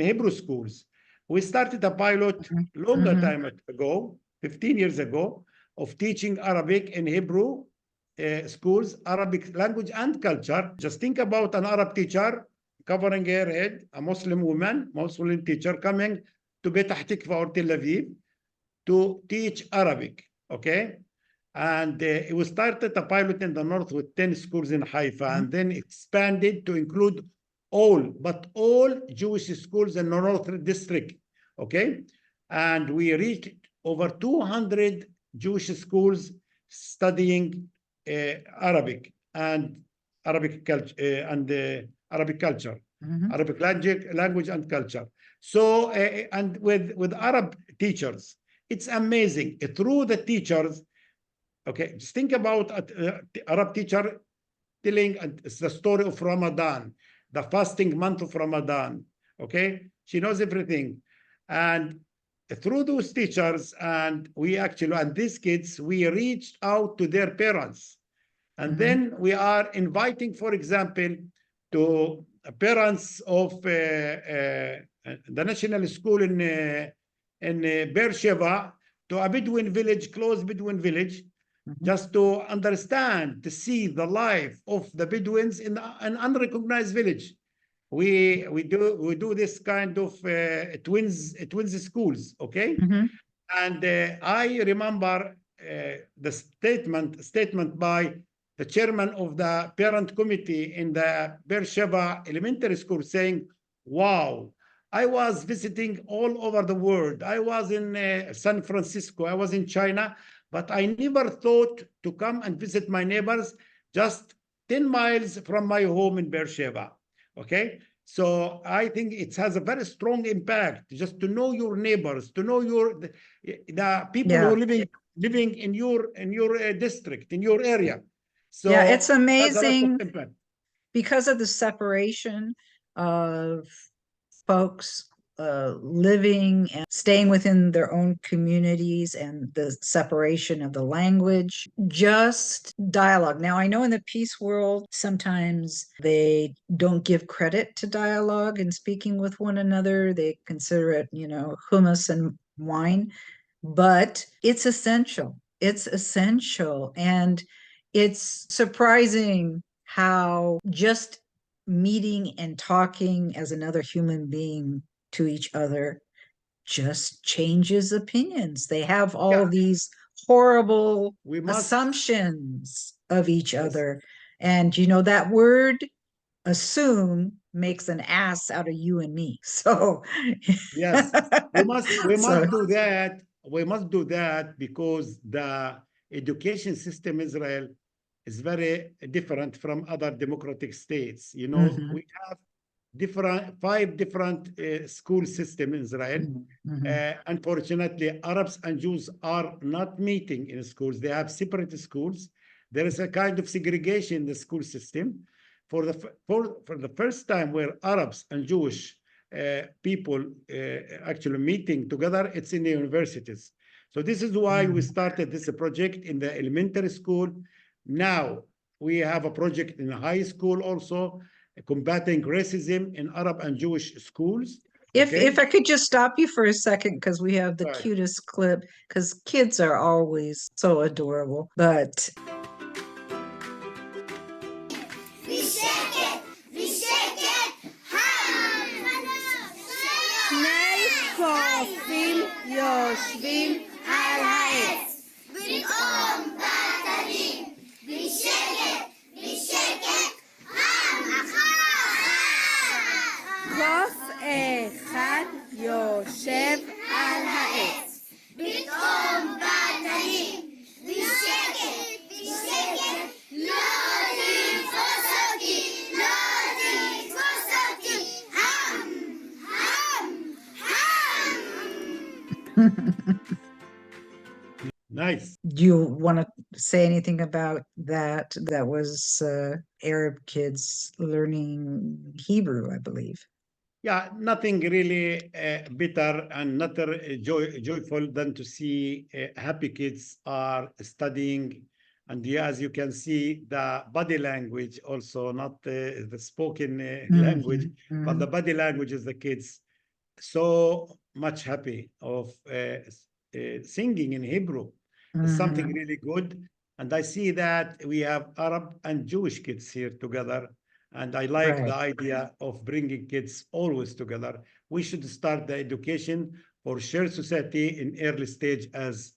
Hebrew schools. We started a pilot longer time ago, 15 years ago, of teaching Arabic in Hebrew schools, Arabic language and culture. Just think about an Arab teacher covering her head, a Muslim woman, Muslim teacher coming to Petah Tikva or Tel Aviv to teach Arabic, okay? And we started a pilot in the north with 10 schools in Haifa, and then expanded to include all Jewish schools in the north district, okay? And we reached over 200 Jewish schools studying Arabic and Arabic culture Arabic culture, Arabic language and culture. So and with Arab teachers, it's amazing. Through the teachers, okay, just think about Arab teacher telling the story of Ramadan, the fasting month of Ramadan. Okay, she knows everything, and through those teachers, and these kids, we reached out to their parents. And then we are inviting, for example, to parents of the national school in Beersheba to a Bedouin village, close Bedouin village, just to understand, to see the life of the Bedouins in an unrecognized village. We do this kind of twins schools, okay? And I remember the statement by the chairman of the parent committee in the Beersheba Elementary School saying, wow, I was visiting all over the world. I was in San Francisco, I was in China, but I never thought to come and visit my neighbors just 10 miles from my home in Beersheba. Okay, So I think it has a very strong impact just to know your neighbors, to know the people who Yeah. are living in your district, in your area. So Yeah, it's it has a lot of amazing impact. because of the separation of folks living and staying within their own communities and the separation of the language, just dialogue. Now, I know in the peace world, sometimes they don't give credit to dialogue and speaking with one another. They consider it, hummus and wine, but it's essential. It's essential. And it's surprising how just meeting and talking as another human being to each other just changes opinions. They have all Yeah, these horrible we must. assumptions of each Yes, other. And that word assume makes an ass out of you and me. So, yes, we so must do that. We must do that because the education system Israel is very different from other democratic states. You know, mhm, we have five different school system in Israel. mhm, mhm, Unfortunately, Arabs and Jews are not meeting in schools. They have separate schools. There is a kind of segregation in the school system. For the first time, where Arabs and Jewish people actually meeting together, it's in the universities. So this is why we mhm. started this project in the elementary school. Now we have a project in high school also, combating racism in Arab and Jewish schools. If Okay. I could just stop you for a second, because we have the Right. cutest clip, because kids are always so adorable. But שני קופים יושבים על העץ. פתאום בטלים, בשקט, בשקט, קוף אחד יושב על העץ. פתאום בטלים, בשקט, בשקט, לא תתפוס אותי, לא תתפוס אותי. Nice. do you want to say anything about that? That was Arab kids learning Hebrew, I believe. Yeah, nothing really better and not joyful than to see happy kids are studying. And yeah, as you can see, the body language also, not the spoken language, Mhm, but the mhm, body language is the kids so much happy of singing in Hebrew. It's something mhm. really good. And I see that we have Arab and Jewish kids here together. And I like the Right. idea of bringing kids always together. We should start the education for shared society in early stage as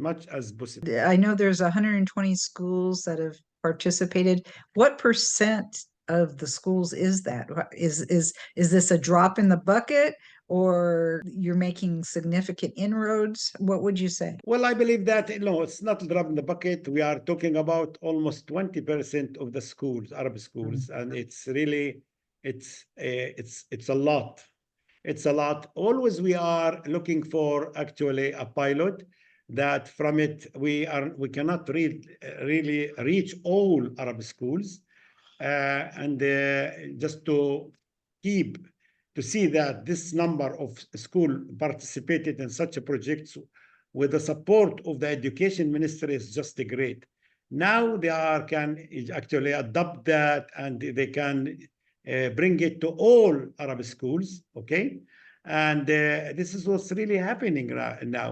much as possible. I know there's 120 schools that have participated. What percent of the schools is that? Is this a drop in the bucket, or you're making significant inroads? What would you say? Well, I believe that no, it's not a drop in the bucket. We are talking about almost 20% of the schools, Arab schools, and it's really it's a lot. It's a lot. Always we are looking for actually a pilot that from it we cannot really reach all Arab schools, and just to keep to see that this number of school participated in such a project with the support of the education ministry is just great. Now they are can actually adopt that and they can bring it to all Arab schools, okay? And this is what's really happening now.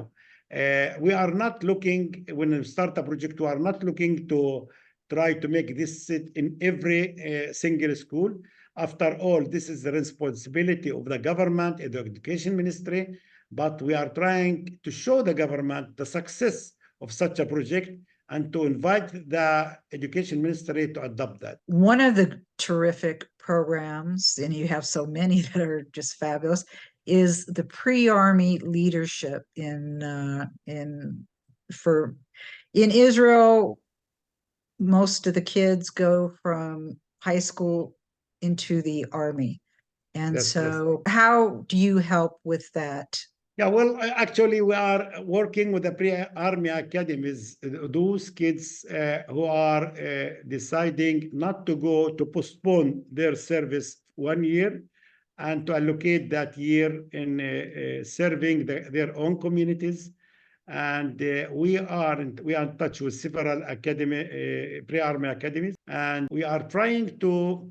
We are not looking, when we start a project, we are not looking to try to make this sit in every single school. After all, this is the responsibility of the government and the education ministry, but we are trying to show the government the success of such a project and to invite the education ministry to adopt that. One of the terrific programs, and you have so many that are just fabulous, is the pre-army leadership in for in Israel. Most of the kids go from high school into the army. And Yes, yes. so how do you help with that? Yeah, well, actually, we are working with the pre-army academies, those kids who are deciding not to go to postpone their service 1 year and to allocate that year in serving their own communities. And we are in touch with several pre-army academies, and we are trying to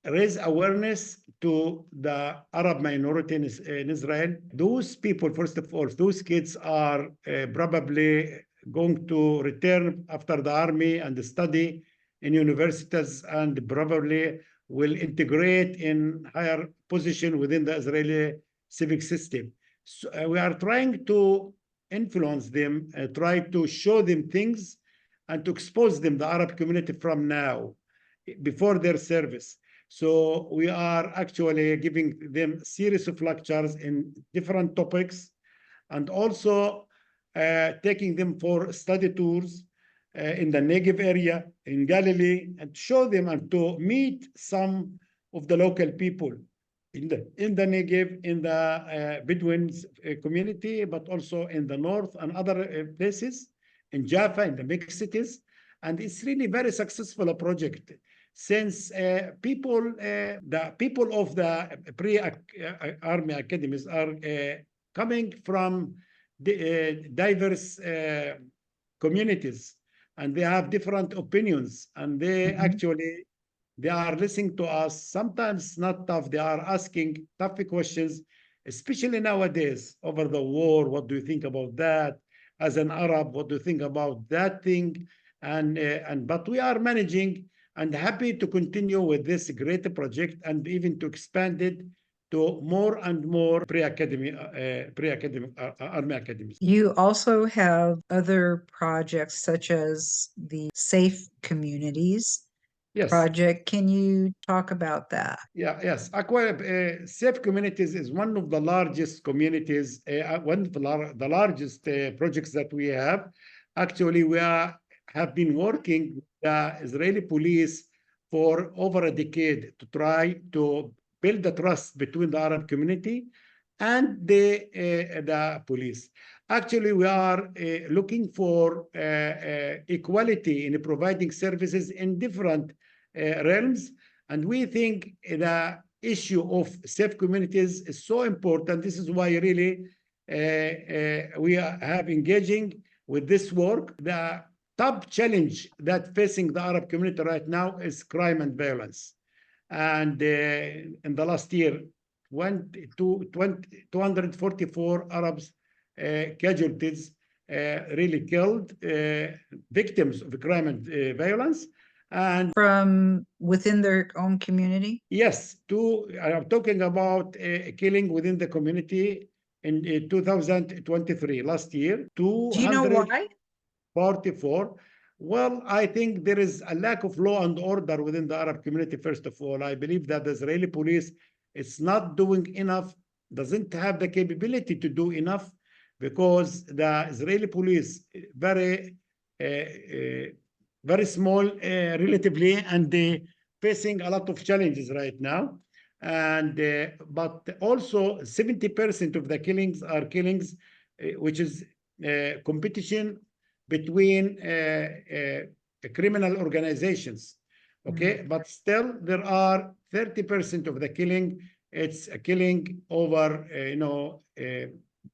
raise awareness to the Arab minority in Israel. Those people, first of all, those kids are probably going to return after the army and study in universities and probably will integrate in higher position within the Israeli civic system. So we are trying to influence them, try to show them things and to expose them, the Arab community, from now, before their service. So we are actually giving them a series of lectures in different topics and also taking them for study tours in the Negev area, in Galilee, and show them and to meet some of the local people in the Negev, in the Bedouins community, but also in the north and other places, in Jaffa, in the big cities. And it's really very successful project, since the people of the pre-army academies are coming from diverse communities, and they have different opinions, and they actually they are listening to us. Sometimes not tough, they are asking tough questions, especially nowadays over the war. What do you think about that? As an Arab, what do you think about that thing? And but we are managing and happy to continue with this great project and even to expand it to more and more army academies. You also have other projects such as the Safe Communities Yes. project. Can you talk about that? Yeah, yes. Safe Communities is one of the largest communities, one of the largest projects that we have. Actually, have been working with the Israeli police for over a decade to try to build the trust between the Arab community and the police. Actually, we are looking for equality in providing services in different realms. And we think the issue of safe communities is so important. This is why really we have engaging with this work. The top challenge that facing the Arab community right now is crime and violence. And in the last year, 244 Arabs casualties really killed, victims of crime and violence. And from within their own community? Yes, I'm talking about killing within the community in 2023, last year. Do you know why? 44. Well, I think there is a lack of law and order within the Arab community, first of all. I believe that the Israeli police is not doing enough, doesn't have the capability to do enough, because the Israeli police very small relatively, and they facing a lot of challenges right now. And but also 70% of the killings are killings which is competition between criminal organizations. Okay, but still there are 30% of the killing. It's a killing over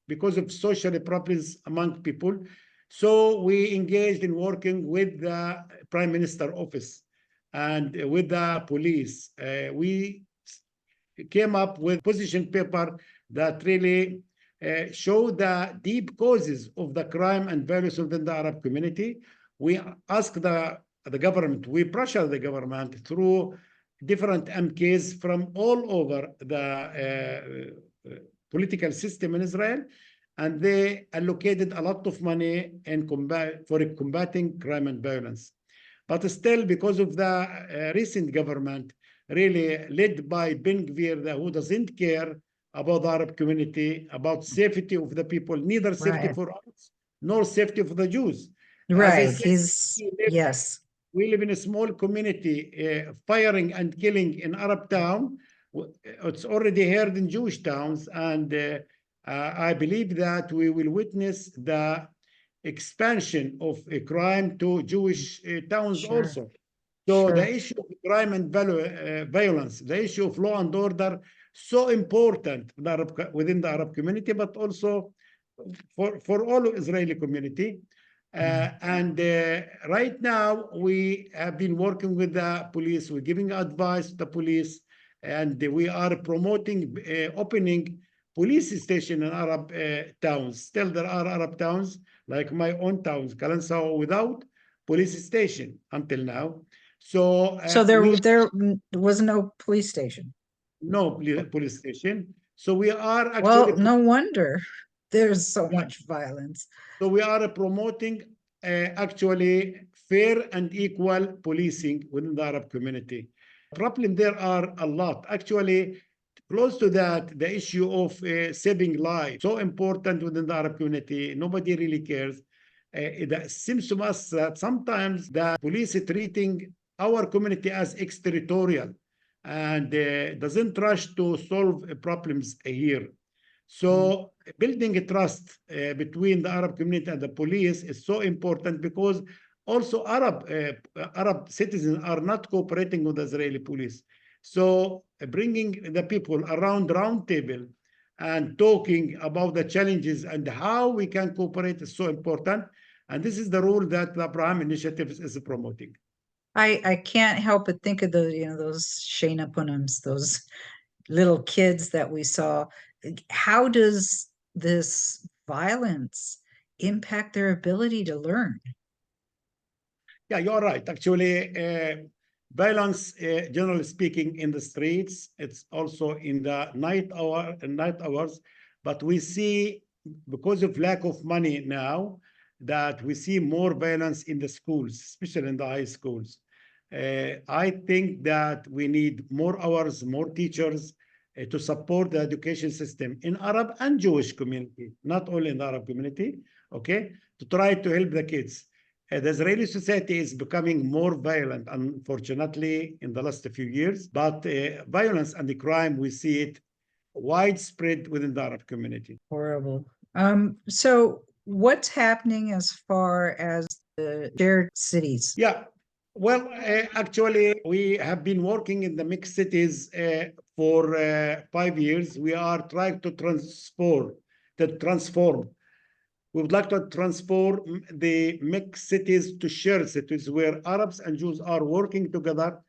because of social problems among people. So we engaged in working with the Prime Minister office and with the police. We came up with position paper that really show the deep causes of the crime and violence within the Arab community. We ask the government, we pressure the government through different MKs from all over the political system in Israel, and they allocated a lot of money for combating crime and violence. But still, because of the recent government, really led by Ben Gvir, who doesn't care about the Arab community, about safety of the people, neither safety for us, nor safety for the Jews. Right, We live in a small community, firing and killing in Arab town, It's already heard in Jewish towns, and I believe that we will witness the expansion of a crime to Jewish towns Sure. also. So the Sure. issue of crime and violence, the issue of law and order, so important within the Arab community, but also for all of Israeli community. And right now, we have been working with the police. We're giving advice to the police, and we are promoting opening police station in Arab towns. Still, there are Arab towns like my own towns, Kalansaw, without police station until now. So So there was no police station. no police station. So we are Well, actually no wonder there's so much violence. So we are promoting actually fair and equal policing within the Arab community. Problem there are a lot. Actually, close to that, the issue of saving lives, so important within the Arab community. Nobody really cares. It seems to us that sometimes the police is treating our community as extraterritorial and doesn't rush to solve problems here. So building a trust between the Arab community and the police is so important because also Arab citizens are not cooperating with the Israeli police. So bringing the people around round table and talking about the challenges and how we can cooperate is so important. And this is the role that the Abraham Initiative is promoting. I can't help but think of those Shana Punams, those little kids that we saw. How does this violence impact their ability to learn? Yeah, you're right. Actually, violence, generally speaking, in the streets, it's also in the night hours. But we see, because of lack of money now, that we see more violence in the schools, especially in the high schools. I think that we need more hours, more teachers to support the education system in Arab and Jewish community, not only in the Arab community, okay, to try to help the kids. The Israeli society is becoming more violent, unfortunately, in the last few years, but violence and the crime, we see it widespread within the Arab community. Horrible. So what's happening as far as the shared cities? Yeah, well, actually, we have been working in the mixed cities for 5 years. We are trying to transform. We would like to transform the mixed cities to shared cities where Arabs and Jews are working together.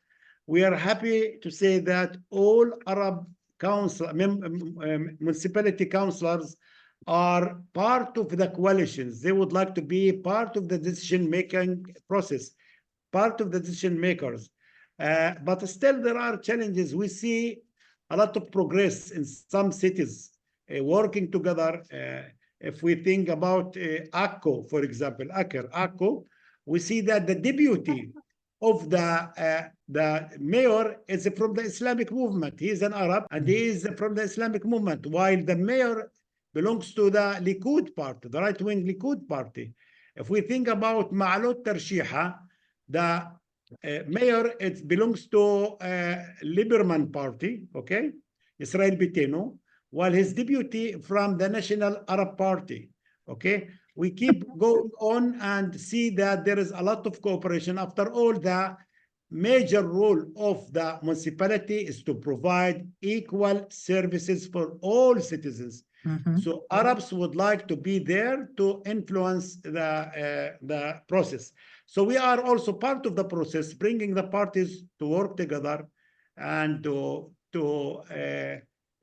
We are happy to say that all Arab municipality councillors are part of the coalitions. They would like to be part of the decision-making process, part of the decision makers. But still there are challenges. We see a lot of progress in some cities working together. If we think about Akko, for example, Akko, we see that the deputy of the mayor is from the Islamic movement. He is an Arab and he is from the Islamic movement, while the mayor belongs to the Likud party, the right-wing Likud party. If we think about Ma'alot Tarshiha, the mayor, it belongs to Liberman party, okay, Israel Bitenu, while his deputy from the National Arab Party, okay. We keep going on and see that there is a lot of cooperation. After all, the major role of the municipality is to provide equal services for all citizens. So Arabs would like to be there to influence the process. So we are also part of the process, bringing the parties to work together and to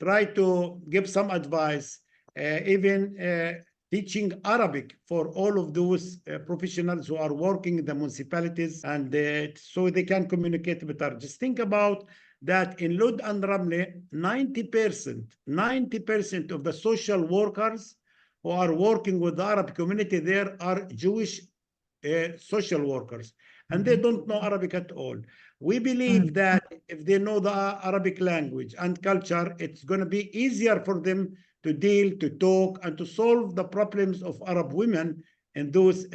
try to give some advice, even teaching Arabic for all of those professionals who are working in the municipalities, and so they can communicate better. Just think about that in Lod and Ramle, 90% of the social workers who are working with the Arab community there are Jewish social workers, and they don't know Arabic at all. We believe that if they know the Arabic language and culture, it's going to be easier for them to deal, to talk, and to solve the problems of Arab women in those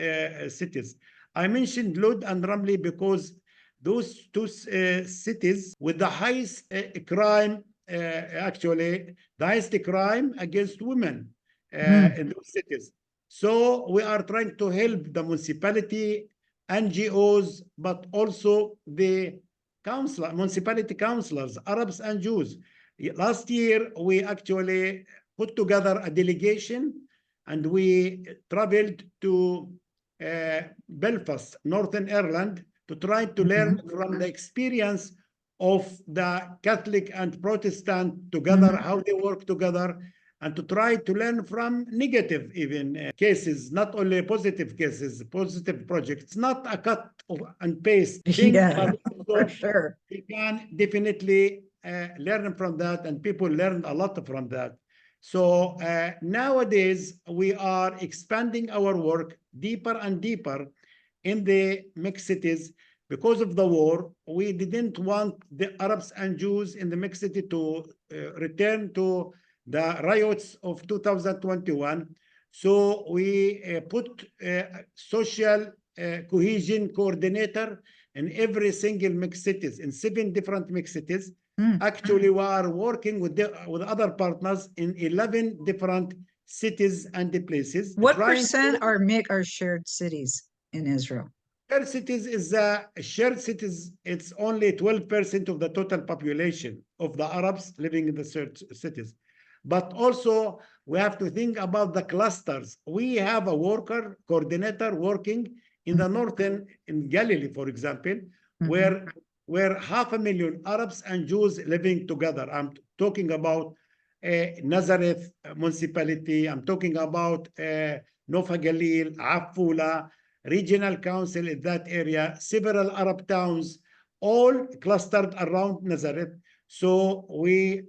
cities. I mentioned Lod and Ramli because those two cities with the highest crime actually the highest crime against women Mm. in those cities. So we are trying to help the municipality, NGOs, but also the municipality councillors, Arabs and Jews. Last year, we actually put together a delegation and we traveled to Belfast, Northern Ireland, to try to learn from the experience of the Catholic and Protestant together, how they work together, and to try to learn from negative even cases, not only positive cases, positive projects, not a cut and paste thing, Yeah, but for also sure. we can definitely learn from that, and people learned a lot from that. So nowadays, we are expanding our work deeper and deeper in the mixed cities. Because of the war, we didn't want the Arabs and Jews in the mixed city to return to the riots of 2021. So we put social cohesion coordinator in every single mixed cities, in 7 different mixed cities. Actually, we are working with other partners in 11 different cities and places. What percent are shared cities in Israel? Shared cities is shared cities. It's only 12% of the total population of the Arabs living in the shared cities. But also, we have to think about the clusters. We have a worker coordinator working in the northern, in Galilee, for example, where 500,000 Arabs and Jews living together. I'm talking about Nazareth municipality. I'm talking about Nofa Galil, Afula, regional council in that area, several Arab towns, all clustered around Nazareth. So we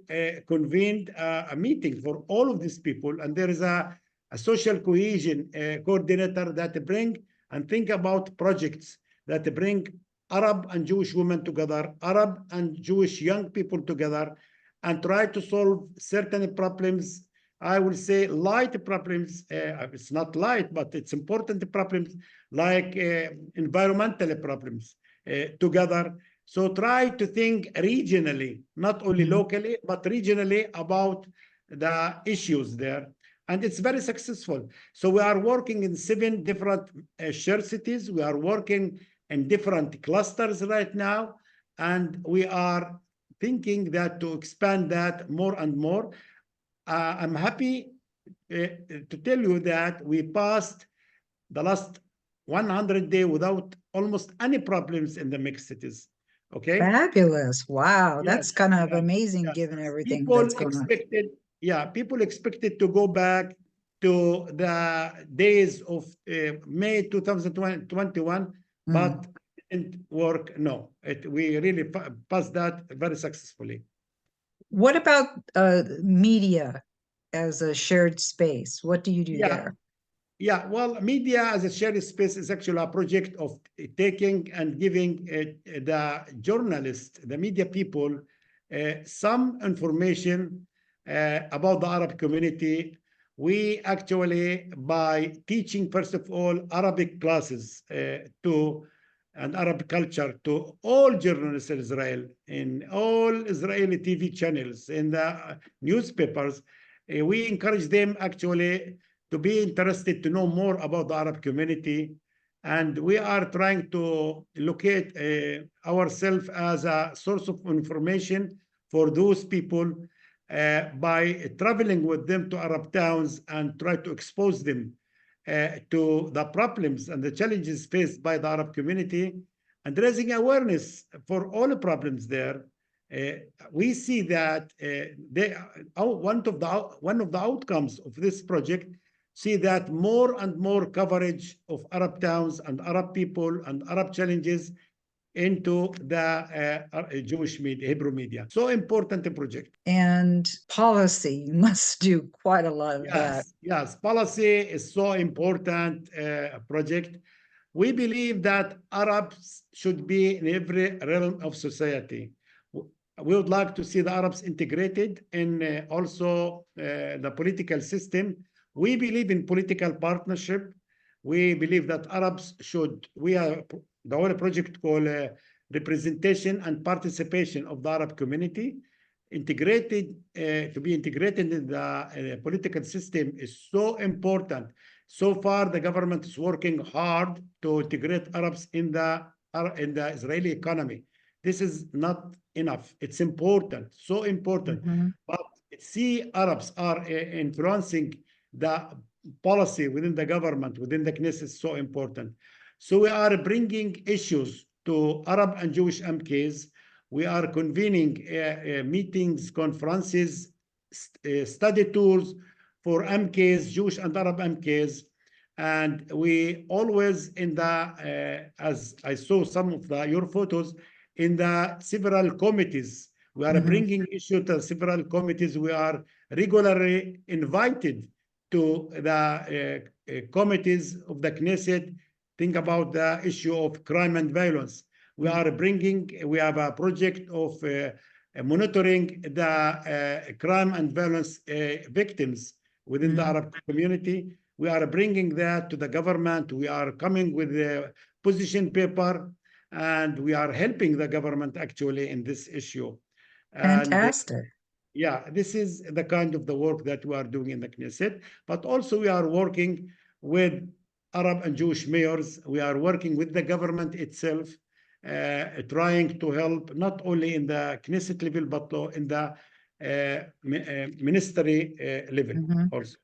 convened a meeting for all of these people, and there is a social cohesion coordinator that bring and think about projects that bring Arab and Jewish women together, Arab and Jewish young people together, and try to solve certain problems. I will say light problems. It's not light, but it's important problems like environmental problems together. So try to think regionally, not only locally, but regionally about the issues there. And it's very successful. So we are working in 7 different shared cities. We are working in different clusters right now. And we are thinking that to expand that more and more. I'm happy to tell you that we passed the last 100 days without almost any problems in the mixed cities. Okay. Fabulous. Wow. That's Yes. kind of Yes. amazing Yes. given everything People that's going on. expected, people expected to go back to the days of May 2021, but it didn't work. No, we really passed that very successfully. What about media as a shared space? What do you do there? Yeah, well, media as a shared space is actually a project of taking and giving the journalists, the media people, some information about the Arab community. We actually, by teaching, first of all, Arabic classes and Arab culture to all journalists in Israel, in all Israeli TV channels, in the newspapers, we encourage them actually to be interested to know more about the Arab community. And we are trying to locate ourselves as a source of information for those people by traveling with them to Arab towns and try to expose them to the problems and the challenges faced by the Arab community and raising awareness for all the problems there. We see that one of the outcomes of this project see that more and more coverage of Arab towns and Arab people and Arab challenges into the Jewish media, Hebrew media. So important a project. And policy, you must do quite a lot of that. Yes, policy is so important project. We believe that Arabs should be in every realm of society. We would like to see the Arabs integrated in also the political system. We believe in political partnership. We believe that Arabs should, we have the whole project called representation and participation of the Arab community. to be integrated in the political system is so important. So far, the government is working hard to integrate Arabs in the Israeli economy. This is not enough. It's important, so important. But see, Arabs are influencing the policy within the government, within the Knesset, is so important. So we are bringing issues to Arab and Jewish MKs. We are convening meetings, conferences, study tours for MKs, Jewish and Arab MKs. And we always in the, as I saw some of your photos, in the several committees, we are bringing issue to several committees. We are regularly invited to the committees of the Knesset. Think about the issue of crime and violence. We have a project of monitoring the crime and violence victims within the Arab community. We are bringing that to the government. We are coming with a position paper, and we are helping the government actually in this issue. Fantastic. And, yeah, this is the kind of the work that we are doing in the Knesset, but also we are working with Arab and Jewish mayors. We are working with the government itself, trying to help not only in the Knesset level, but in the ministry level also.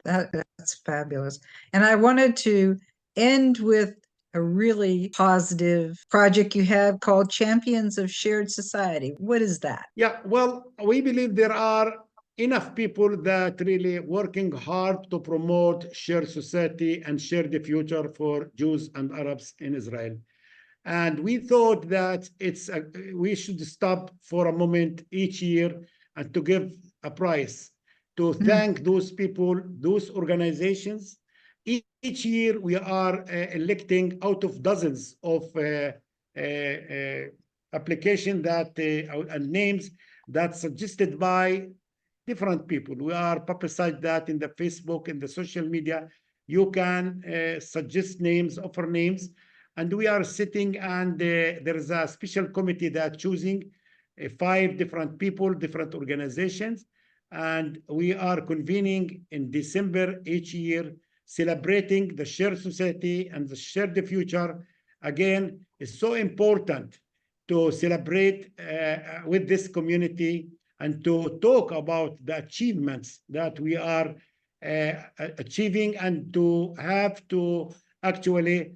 That's fabulous. And I wanted to end with a really positive project you have called Champions of Shared Society. What is that? Yeah, well, we believe there are enough people that really working hard to promote shared society and share the future for Jews and Arabs in Israel. And we thought that we should stop for a moment each year and to give a prize to thank those people, those organizations. Each year we are electing out of dozens of applications that and names that suggested by different people. We are publicized that in the Facebook, in the social media. You can suggest names, offer names, and we are sitting, and there is a special committee that choosing 5 different people, different organizations, and we are convening in December each year, celebrating the shared society and the shared future. Again, it's so important to celebrate with this community and to talk about the achievements that we are achieving, and to have to actually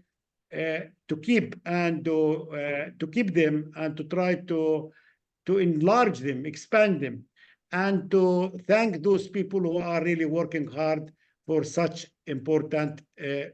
to keep and to keep them, and to try to enlarge them, expand them, and to thank those people who are really working hard for such important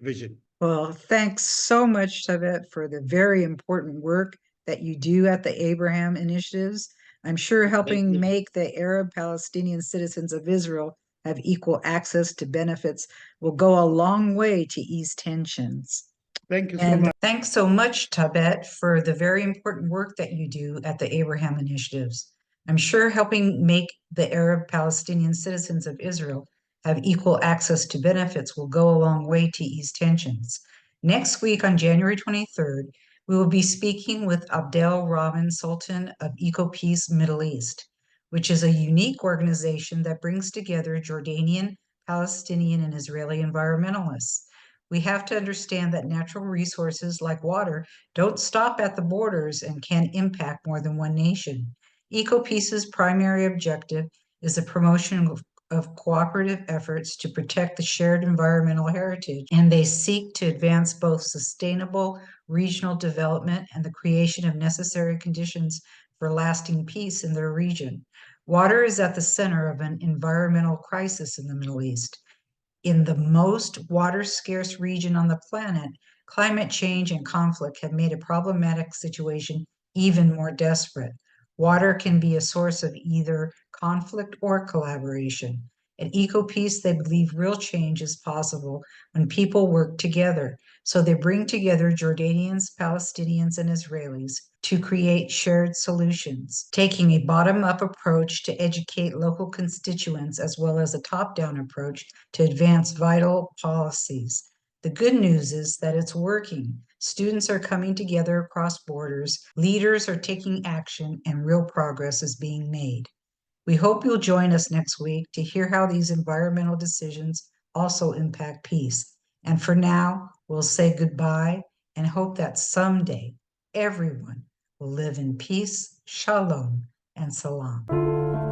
vision. Well, thanks so much, Thabet, for the very important work that you do at the Abraham Initiatives. I'm sure helping make the Arab Palestinian citizens of Israel have equal access to benefits will go a long way to ease tensions. Thank you so much. Thanks so much, Thabet, for the very important work that you do at the Abraham Initiatives. I'm sure helping make the Arab Palestinian citizens of Israel have equal access to benefits will go a long way to ease tensions. Next week on January 23rd, we will be speaking with Abdel Rahman Sultan of EcoPeace Middle East, which is a unique organization that brings together Jordanian, Palestinian, and Israeli environmentalists. We have to understand that natural resources like water don't stop at the borders and can impact more than one nation. EcoPeace's primary objective is the promotion of cooperative efforts to protect the shared environmental heritage, and they seek to advance both sustainable regional development and the creation of necessary conditions for lasting peace in their region. Water is at the center of an environmental crisis in the Middle East. In the most water-scarce region on the planet, climate change and conflict have made a problematic situation even more desperate. Water can be a source of either conflict or collaboration. At EcoPeace, they believe real change is possible when people work together. So they bring together Jordanians, Palestinians, and Israelis to create shared solutions, taking a bottom-up approach to educate local constituents as well as a top-down approach to advance vital policies. The good news is that it's working. Students are coming together across borders, leaders are taking action, and real progress is being made. We hope you'll join us next week to hear how these environmental decisions also impact peace. And for now, we'll say goodbye and hope that someday everyone will live in peace, shalom, and salam.